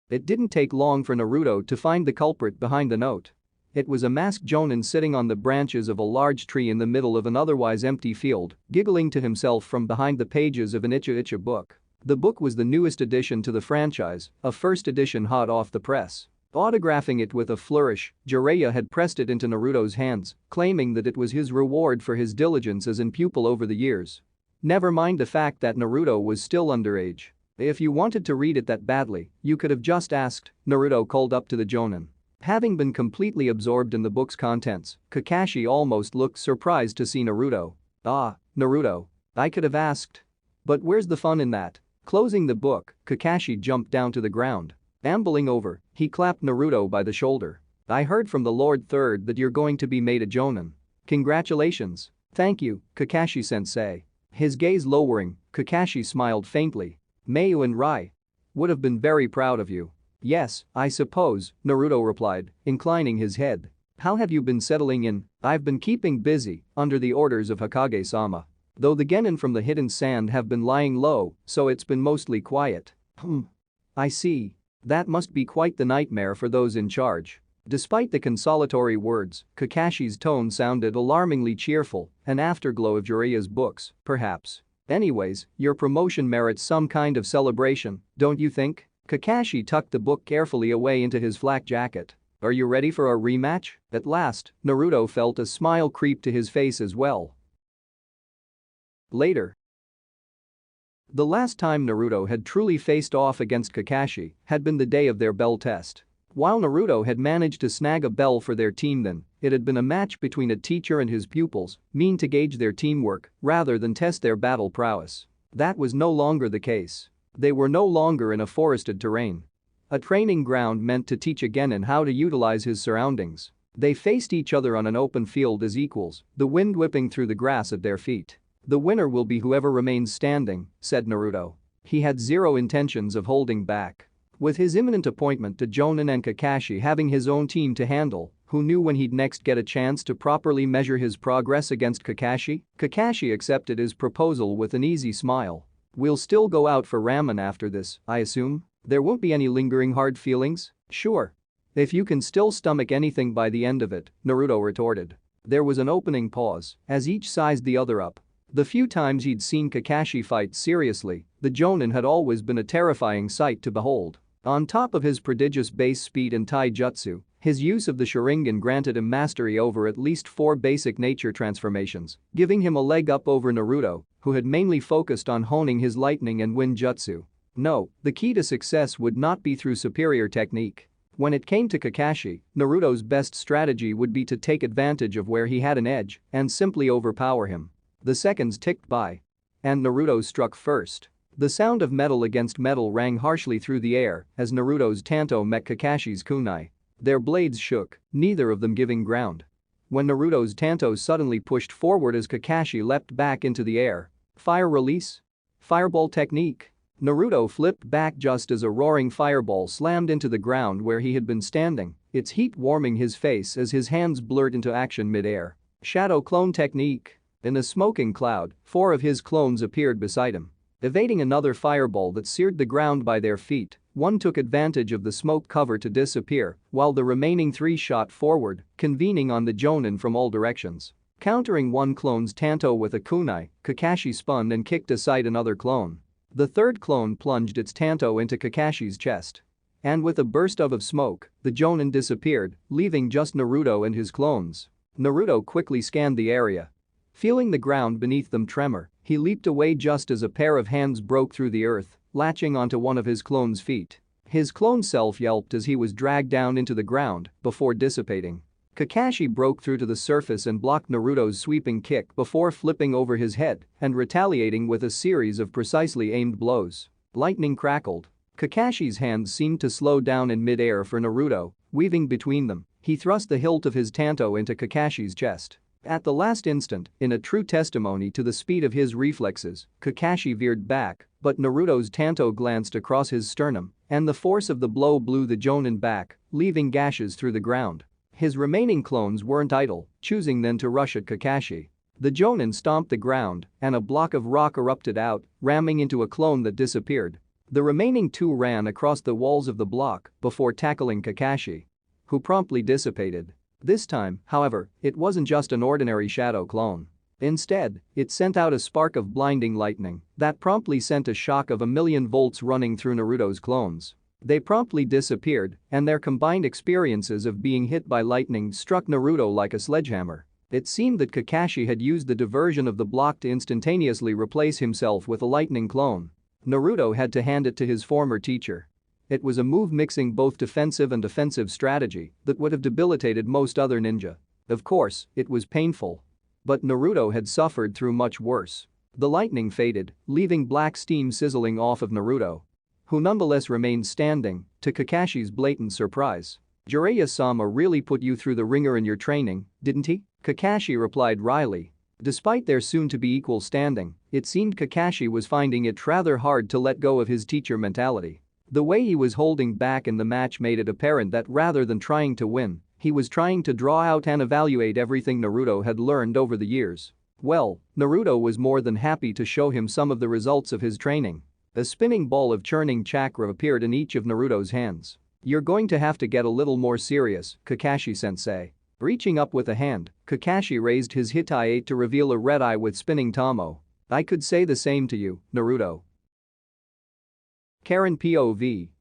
[SPEAKER 1] It didn't take long for Naruto to find the culprit behind the note. It was a masked Jonin sitting on the branches of a large tree in the middle of an otherwise empty field, giggling to himself from behind the pages of an Icha book. The book was the newest addition to the franchise, a first edition hot off the press. Autographing it with a flourish, Jiraiya had pressed it into Naruto's hands, claiming that it was his reward for his diligence as an pupil over the years. Never mind the fact that Naruto was still underage. If you wanted to read it that badly, you could have just asked, Naruto called up to the Jonin. Having been completely absorbed in the book's contents, Kakashi almost looked surprised to see Naruto. Ah, Naruto. I could have asked. But where's the fun in that? Closing the book, Kakashi jumped down to the ground. Ambling over, he clapped Naruto by the shoulder. I heard from the Lord Third that you're going to be made a Jonin. Congratulations. Thank you, Kakashi-sensei. His gaze lowering, Kakashi smiled faintly. Mayu and Rai would have been very proud of you. Yes, I suppose, Naruto replied, inclining his head. How have you been settling in? I've been keeping busy, under the orders of Hokage-sama. Though the genin from the hidden sand have been lying low, so it's been mostly quiet. I see. That must be quite the nightmare for those in charge. Despite the consolatory words, Kakashi's tone sounded alarmingly cheerful, an afterglow of Jiraiya's books, perhaps. Anyways, your promotion merits some kind of celebration, don't you think? Kakashi tucked the book carefully away into his flak jacket. Are you ready for a rematch? At last, Naruto felt a smile creep to his face as well. Later. The last time Naruto had truly faced off against Kakashi had been the day of their bell test. While Naruto had managed to snag a bell for their team then, it had been a match between a teacher and his pupils, meant to gauge their teamwork rather than test their battle prowess. That was no longer the case. They were no longer in a forested terrain. A training ground meant to teach a genin how to utilize his surroundings. They faced each other on an open field as equals, the wind whipping through the grass at their feet. The winner will be whoever remains standing, said Naruto. He had zero intentions of holding back. With his imminent appointment to Jonin and Kakashi having his own team to handle, who knew when he'd next get a chance to properly measure his progress against Kakashi? Kakashi accepted his proposal with an easy smile. We'll still go out for ramen after this, I assume? There won't be any lingering hard feelings? Sure. If you can still stomach anything by the end of it, Naruto retorted. There was an opening pause as each sized the other up. The few times he'd seen Kakashi fight seriously, the Jonin had always been a terrifying sight to behold. On top of his prodigious base speed and taijutsu, his use of the Sharingan granted him mastery over at least 4 basic nature transformations, giving him a leg up over Naruto, who had mainly focused on honing his lightning and wind jutsu. No, the key to success would not be through superior technique. When it came to Kakashi, Naruto's best strategy would be to take advantage of where he had an edge and simply overpower him. The seconds ticked by. And Naruto struck first. The sound of metal against metal rang harshly through the air as Naruto's Tanto met Kakashi's kunai. Their blades shook, neither of them giving ground. When Naruto's Tanto suddenly pushed forward as Kakashi leapt back into the air. Fire release? Fireball technique? Naruto flipped back just as a roaring fireball slammed into the ground where he had been standing, its heat warming his face as his hands blurred into action mid-air. Shadow clone technique. In a smoking cloud, 4 of his clones appeared beside him. Evading another fireball that seared the ground by their feet, one took advantage of the smoke cover to disappear, while the remaining three shot forward, convening on the Jonin from all directions. Countering one clone's Tanto with a kunai, Kakashi spun and kicked aside another clone. The third clone plunged its Tanto into Kakashi's chest. And with a burst of smoke, the Jonin disappeared, leaving just Naruto and his clones. Naruto quickly scanned the area. Feeling the ground beneath them tremor, he leaped away just as a pair of hands broke through the earth, latching onto one of his clone's feet. His clone self yelped as he was dragged down into the ground before dissipating. Kakashi broke through to the surface and blocked Naruto's sweeping kick before flipping over his head and retaliating with a series of precisely aimed blows. Lightning crackled. Kakashi's hands seemed to slow down in mid-air for Naruto, weaving between them. He thrust the hilt of his Tanto into Kakashi's chest. At the last instant, in a true testimony to the speed of his reflexes, Kakashi veered back, but Naruto's Tanto glanced across his sternum, and the force of the blow blew the Jonin back, leaving gashes through the ground. His remaining clones weren't idle, choosing then to rush at Kakashi. The Jonin stomped the ground, and a block of rock erupted out, ramming into a clone that disappeared. The remaining two ran across the walls of the block before tackling Kakashi, who promptly dissipated. This time, however, it wasn't just an ordinary shadow clone. Instead, it sent out a spark of blinding lightning that promptly sent a shock of 1,000,000 volts running through Naruto's clones. They promptly disappeared, and their combined experiences of being hit by lightning struck Naruto like a sledgehammer. It seemed that Kakashi had used the diversion of the block to instantaneously replace himself with a lightning clone. Naruto had to hand it to his former teacher. It was a move mixing both defensive and offensive strategy that would have debilitated most other ninja. Of course, it was painful. But Naruto had suffered through much worse. The lightning faded, leaving black steam sizzling off of Naruto, who nonetheless remained standing, to Kakashi's blatant surprise. "Jiraiya-sama really put you through the ringer in your training, didn't he?" Kakashi replied wryly. Despite their soon-to-be equal standing, it seemed Kakashi was finding it rather hard to let go of his teacher mentality. The way he was holding back in the match made it apparent that rather than trying to win, he was trying to draw out and evaluate everything Naruto had learned over the years. Well, Naruto was more than happy to show him some of the results of his training. A spinning ball of churning chakra appeared in each of Naruto's hands. "You're going to have to get a little more serious, Kakashi-sensei." Reaching up with a hand, Kakashi raised his Hitai to reveal a red eye with spinning Tamo. "I could say the same to you, Naruto." Karen POV.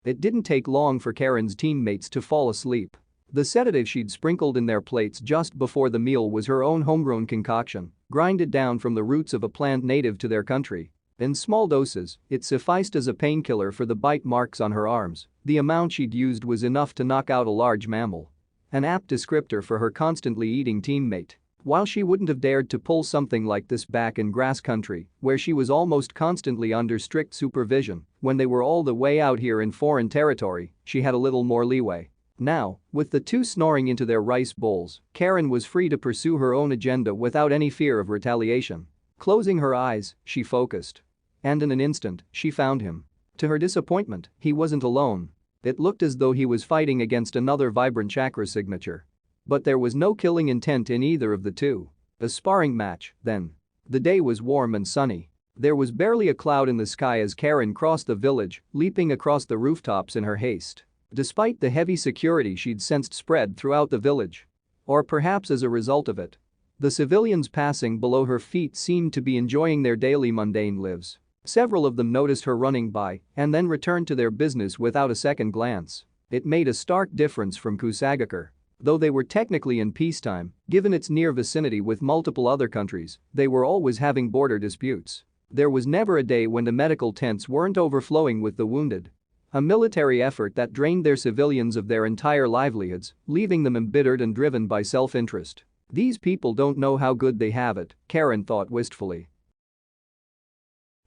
[SPEAKER 1] It didn't take long for Karen's teammates to fall asleep. The sedative she'd sprinkled in their plates just before the meal was her own homegrown concoction, grinded down from the roots of a plant native to their country. In small doses, it sufficed as a painkiller for the bite marks on her arms. The amount she'd used was enough to knock out a large mammal. An apt descriptor for her constantly eating teammate. While she wouldn't have dared to pull something like this back in grass country, where she was almost constantly under strict supervision, when they were all the way out here in foreign territory, she had a little more leeway. Now, with the two snoring into their rice bowls, Karen was free to pursue her own agenda without any fear of retaliation. Closing her eyes, she focused. And in an instant, she found him. To her disappointment, he wasn't alone. It looked as though he was fighting against another vibrant chakra signature. But there was no killing intent in either of the two. A sparring match, then. The day was warm and sunny. There was barely a cloud in the sky as Karen crossed the village, leaping across the rooftops in her haste. Despite the heavy security she'd sensed spread throughout the village. Or perhaps as a result of it. The civilians passing below her feet seemed to be enjoying their daily mundane lives. Several of them noticed her running by and then returned to their business without a second glance. It made a stark difference from Kusagakure. Though they were technically in peacetime, given its near vicinity with multiple other countries, they were always having border disputes. There was never a day when the medical tents weren't overflowing with the wounded. A military effort that drained their civilians of their entire livelihoods, leaving them embittered and driven by self-interest. These people don't know how good they have it, Karen thought wistfully.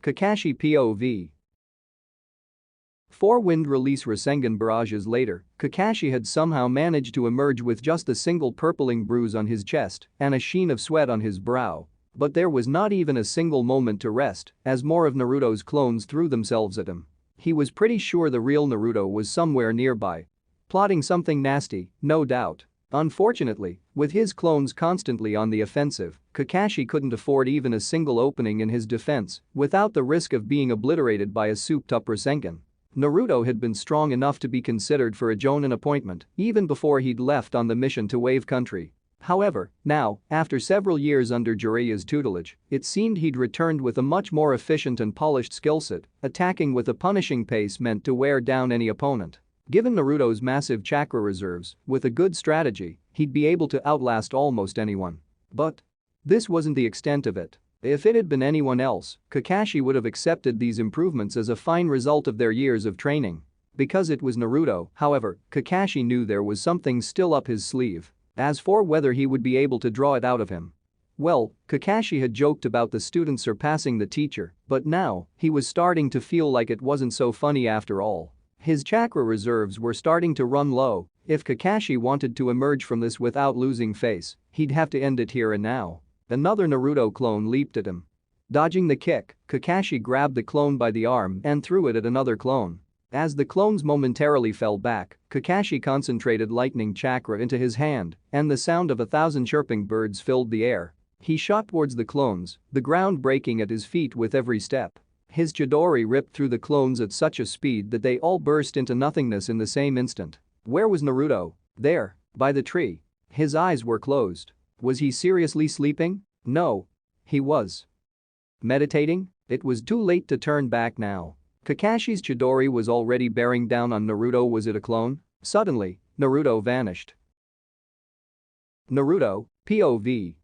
[SPEAKER 1] Kakashi POV. 4 wind release Rasengan barrages later, Kakashi had somehow managed to emerge with just a single purpling bruise on his chest and a sheen of sweat on his brow. But there was not even a single moment to rest as more of Naruto's clones threw themselves at him. He was pretty sure the real Naruto was somewhere nearby. Plotting something nasty, no doubt. Unfortunately, with his clones constantly on the offensive, Kakashi couldn't afford even a single opening in his defense without the risk of being obliterated by a souped-up Rasengan. Naruto had been strong enough to be considered for a Jonin appointment even before he'd left on the mission to Wave Country. However, now, after several years under Jiraiya's tutelage, it seemed he'd returned with a much more efficient and polished skill set, attacking with a punishing pace meant to wear down any opponent. Given Naruto's massive chakra reserves, with a good strategy, he'd be able to outlast almost anyone. But this wasn't the extent of it. If it had been anyone else, Kakashi would have accepted these improvements as a fine result of their years of training. Because it was Naruto, however, Kakashi knew there was something still up his sleeve. As for whether he would be able to draw it out of him, well, Kakashi had joked about the student surpassing the teacher, but now, he was starting to feel like it wasn't so funny after all. His chakra reserves were starting to run low. If Kakashi wanted to emerge from this without losing face, he'd have to end it here and now. Another Naruto clone leaped at him. Dodging the kick, Kakashi grabbed the clone by the arm and threw it at another clone. As the clones momentarily fell back, Kakashi concentrated lightning chakra into his hand, and the sound of 1,000 chirping birds filled the air. He shot towards the clones, the ground breaking at his feet with every step. His Chidori ripped through the clones at such a speed that they all burst into nothingness in the same instant. Where was Naruto? There, by the tree. His eyes were closed. Was he seriously sleeping? No. He was meditating? It was too late to turn back now. Kakashi's Chidori was already bearing down on Naruto. Was it a clone? Suddenly, Naruto vanished. Naruto, POV.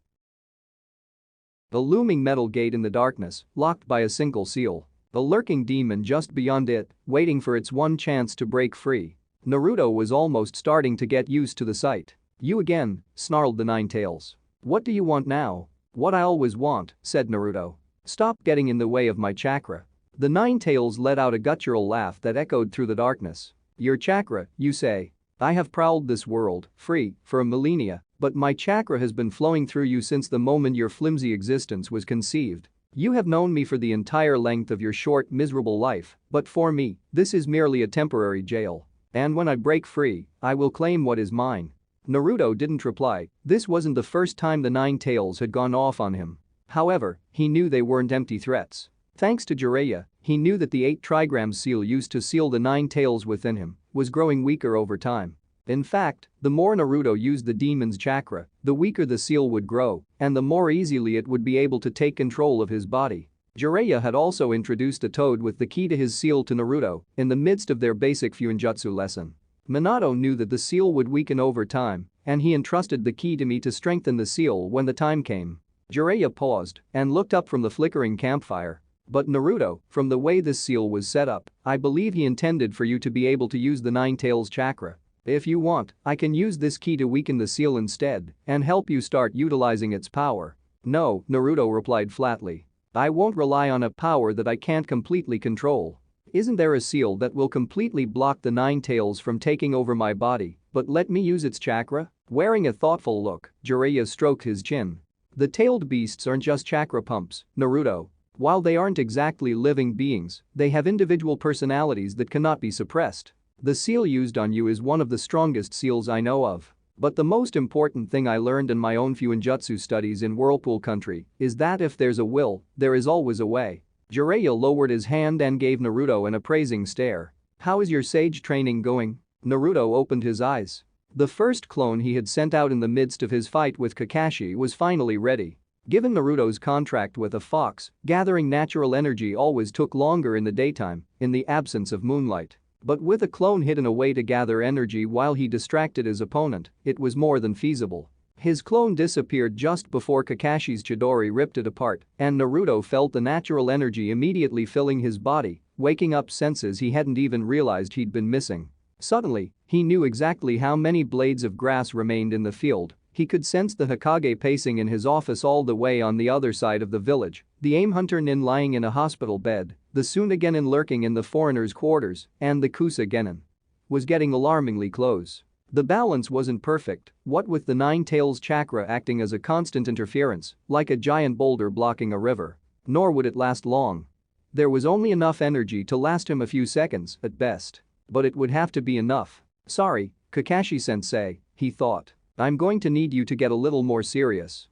[SPEAKER 1] A looming metal gate in the darkness, locked by a single seal. A lurking demon just beyond it, waiting for its one chance to break free. Naruto was almost starting to get used to the sight. "You again," snarled the Nine-Tails. "What do you want now?" "What I always want," said Naruto. "Stop getting in the way of my chakra." The Nine-Tails let out a guttural laugh that echoed through the darkness. "Your chakra, you say? I have prowled this world, free, for a millennia, but my chakra has been flowing through you since the moment your flimsy existence was conceived. You have known me for the entire length of your short, miserable life, but for me, this is merely a temporary jail. And when I break free, I will claim what is mine." Naruto didn't reply. This wasn't the first time the Nine-Tails had gone off on him. However, he knew they weren't empty threats. Thanks to Jiraiya, he knew that the 8 trigram seal used to seal the Nine-Tails within him was growing weaker over time. In fact, the more Naruto used the demon's chakra, the weaker the seal would grow, and the more easily it would be able to take control of his body. Jiraiya had also introduced a toad with the key to his seal to Naruto in the midst of their basic Fuinjutsu lesson. Minato knew that the seal would weaken over time, and he entrusted the key to me to strengthen the seal when the time came. Jiraiya paused and looked up from the flickering campfire. "But Naruto, from the way this seal was set up, I believe he intended for you to be able to use the Nine-Tails chakra. If you want, I can use this key to weaken the seal instead and help you start utilizing its power." "No," Naruto replied flatly. "I won't rely on a power that I can't completely control. Isn't there a seal that will completely block the Nine-Tails from taking over my body, but let me use its chakra?" Wearing a thoughtful look, Jiraiya stroked his chin. "The tailed beasts aren't just chakra pumps, Naruto. While they aren't exactly living beings, they have individual personalities that cannot be suppressed. The seal used on you is one of the strongest seals I know of. But the most important thing I learned in my own Fuinjutsu studies in Whirlpool Country is that if there's a will, there is always a way." Jiraiya lowered his hand and gave Naruto an appraising stare. "How is your sage training going?" Naruto opened his eyes. The first clone he had sent out in the midst of his fight with Kakashi was finally ready. Given Naruto's contract with a fox, gathering natural energy always took longer in the daytime, in the absence of moonlight. But with a clone hidden away to gather energy while he distracted his opponent, it was more than feasible. His clone disappeared just before Kakashi's Chidori ripped it apart, and Naruto felt the natural energy immediately filling his body, waking up senses he hadn't even realized he'd been missing. Suddenly, he knew exactly how many blades of grass remained in the field. He could sense the Hokage pacing in his office all the way on the other side of the village, the aim hunter Nin lying in a hospital bed, the Suna Genin lurking in the foreigner's quarters, and the Kusa Genin was getting alarmingly close. The balance wasn't perfect, what with the Nine-Tails chakra acting as a constant interference, like a giant boulder blocking a river. Nor would it last long. There was only enough energy to last him a few seconds, at best. But it would have to be enough. "Sorry, Kakashi-sensei," he thought. I'm going to need you to get a little more serious.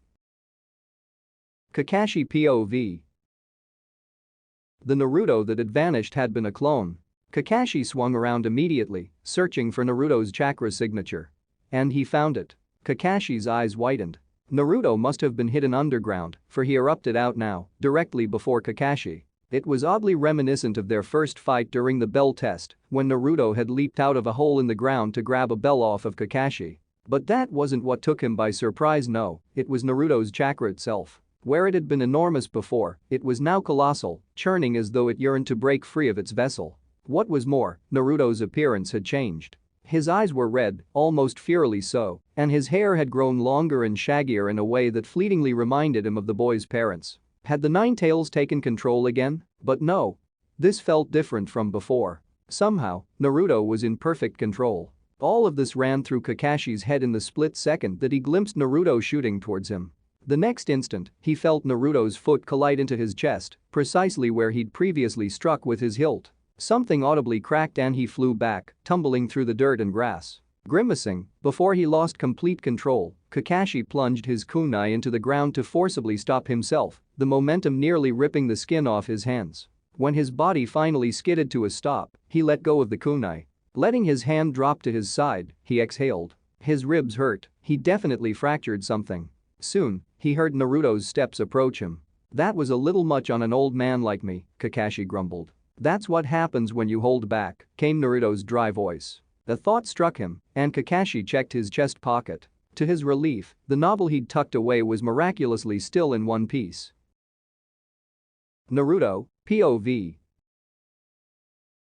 [SPEAKER 1] Kakashi POV. The Naruto that had vanished had been a clone. Kakashi swung around immediately, searching for Naruto's chakra signature. And he found it. Kakashi's eyes widened. Naruto must have been hidden underground, for he erupted out now, directly before Kakashi. It was oddly reminiscent of their first fight during the bell test, when Naruto had leaped out of a hole in the ground to grab a bell off of Kakashi. But that wasn't what took him by surprise, no, it was Naruto's chakra itself. Where it had been enormous before, it was now colossal, churning as though it yearned to break free of its vessel. What was more, Naruto's appearance had changed. His eyes were red, almost fierily so, and his hair had grown longer and shaggier in a way that fleetingly reminded him of the boy's parents. Had the Nine Tails taken control again? But no. This felt different from before. Somehow, Naruto was in perfect control. All of this ran through Kakashi's head in the split second that he glimpsed Naruto shooting towards him. The next instant, he felt Naruto's foot collide into his chest, precisely where he'd previously struck with his hilt. Something audibly cracked and he flew back, tumbling through the dirt and grass. Grimacing, before he lost complete control, Kakashi plunged his kunai into the ground to forcibly stop himself, the momentum nearly ripping the skin off his hands. When his body finally skidded to a stop, he let go of the kunai. Letting his hand drop to his side, he exhaled. His ribs hurt, he definitely fractured something. Soon, he heard Naruto's steps approach him. That was a little much on an old man like me, Kakashi grumbled. That's what happens when you hold back, came Naruto's dry voice. The thought struck him, and Kakashi checked his chest pocket. To his relief, the novel he'd tucked away was miraculously still in one piece. Naruto, POV.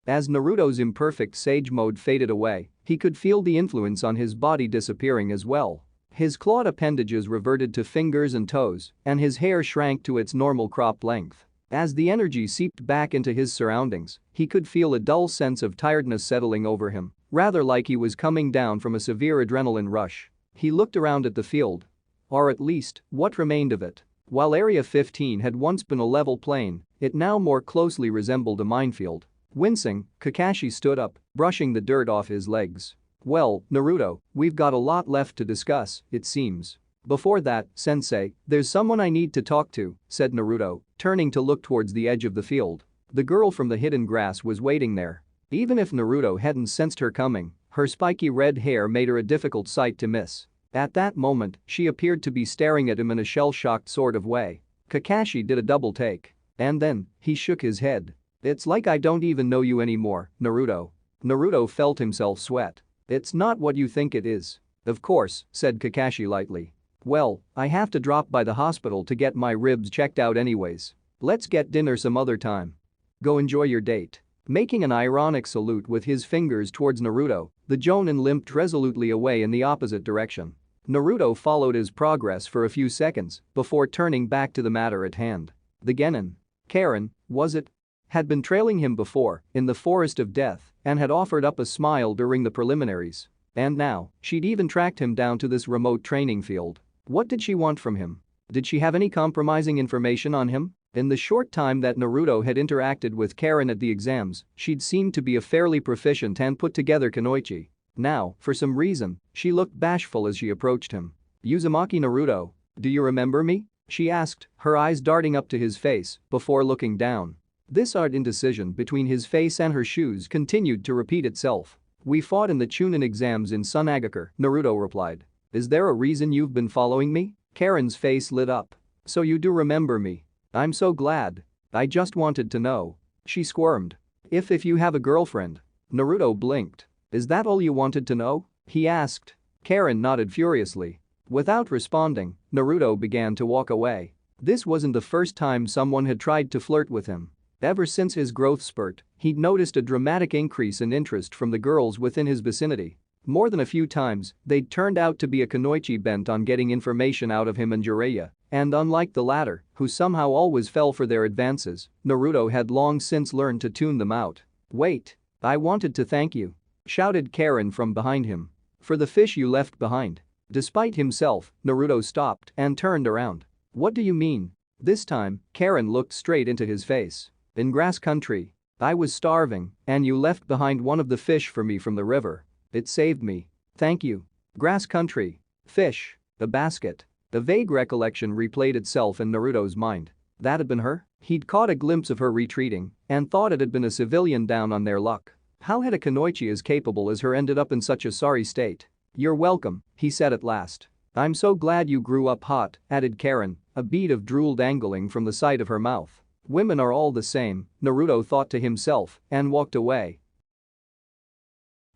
[SPEAKER 1] As Naruto's imperfect sage mode faded away, he could feel the influence on his body disappearing as well. His clawed appendages reverted to fingers and toes, and his hair shrank to its normal crop length. As the energy seeped back into his surroundings, he could feel a dull sense of tiredness settling over him, rather like he was coming down from a severe adrenaline rush. He looked around at the field. Or at least, what remained of it. While Area 15 had once been a level plain, it now more closely resembled a minefield. Wincing, Kakashi stood up, brushing the dirt off his legs. Well, Naruto, we've got a lot left to discuss, it seems. Before that, sensei, there's someone I need to talk to, said Naruto, turning to look towards the edge of the field. The girl from the hidden grass was waiting there. Even if Naruto hadn't sensed her coming, her spiky red hair made her a difficult sight to miss. At that moment, she appeared to be staring at him in a shell-shocked sort of way. Kakashi did a double take. And then, he shook his head. It's like I don't even know you anymore, Naruto. Naruto felt himself sweat. It's not what you think it is. Of course, said Kakashi lightly. Well, I have to drop by the hospital to get my ribs checked out anyways. Let's get dinner some other time. Go enjoy your date. Making an ironic salute with his fingers towards Naruto, the Jonin limped resolutely away in the opposite direction. Naruto followed his progress for a few seconds before turning back to the matter at hand. The Genin. Karen, was it? Had been trailing him before, in the forest of death, and had offered up a smile during the preliminaries. And now, she'd even tracked him down to this remote training field. What did she want from him? Did she have any compromising information on him? In the short time that Naruto had interacted with Karen at the exams, she'd seemed to be a fairly proficient and put-together kunoichi. Now, for some reason, she looked bashful as she approached him. Uzumaki Naruto, do you remember me? She asked, her eyes darting up to his face before looking down. This odd indecision between his face and her shoes continued to repeat itself. We fought in the Chunin exams in Sunagakur, Naruto replied. Is there a reason you've been following me? Karen's face lit up. So you do remember me. I'm so glad. I just wanted to know. She squirmed. If you have a girlfriend. Naruto blinked. Is that all you wanted to know? He asked. Karen nodded furiously. Without responding, Naruto began to walk away. This wasn't the first time someone had tried to flirt with him. Ever since his growth spurt, he'd noticed a dramatic increase in interest from the girls within his vicinity. More than a few times, they'd turned out to be a kunoichi bent on getting information out of him and Jiraiya, and unlike the latter, who somehow always fell for their advances, Naruto had long since learned to tune them out. Wait, I wanted to thank you, shouted Karen from behind him. For the fish you left behind. Despite himself, Naruto stopped and turned around. What do you mean? This time, Karen looked straight into his face. In grass country. I was starving, and you left behind one of the fish for me from the river. It saved me. Thank you. Grass country. Fish. A basket. A vague recollection replayed itself in Naruto's mind. That had been her? He'd caught a glimpse of her retreating and thought it had been a civilian down on their luck. How had a kunoichi as capable as her ended up in such a sorry state? You're welcome, he said at last. I'm so glad you grew up hot, added Karen, a bead of drool dangling from the side of her mouth. Women are all the same, Naruto thought to himself and walked away.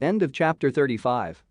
[SPEAKER 1] End of chapter 35.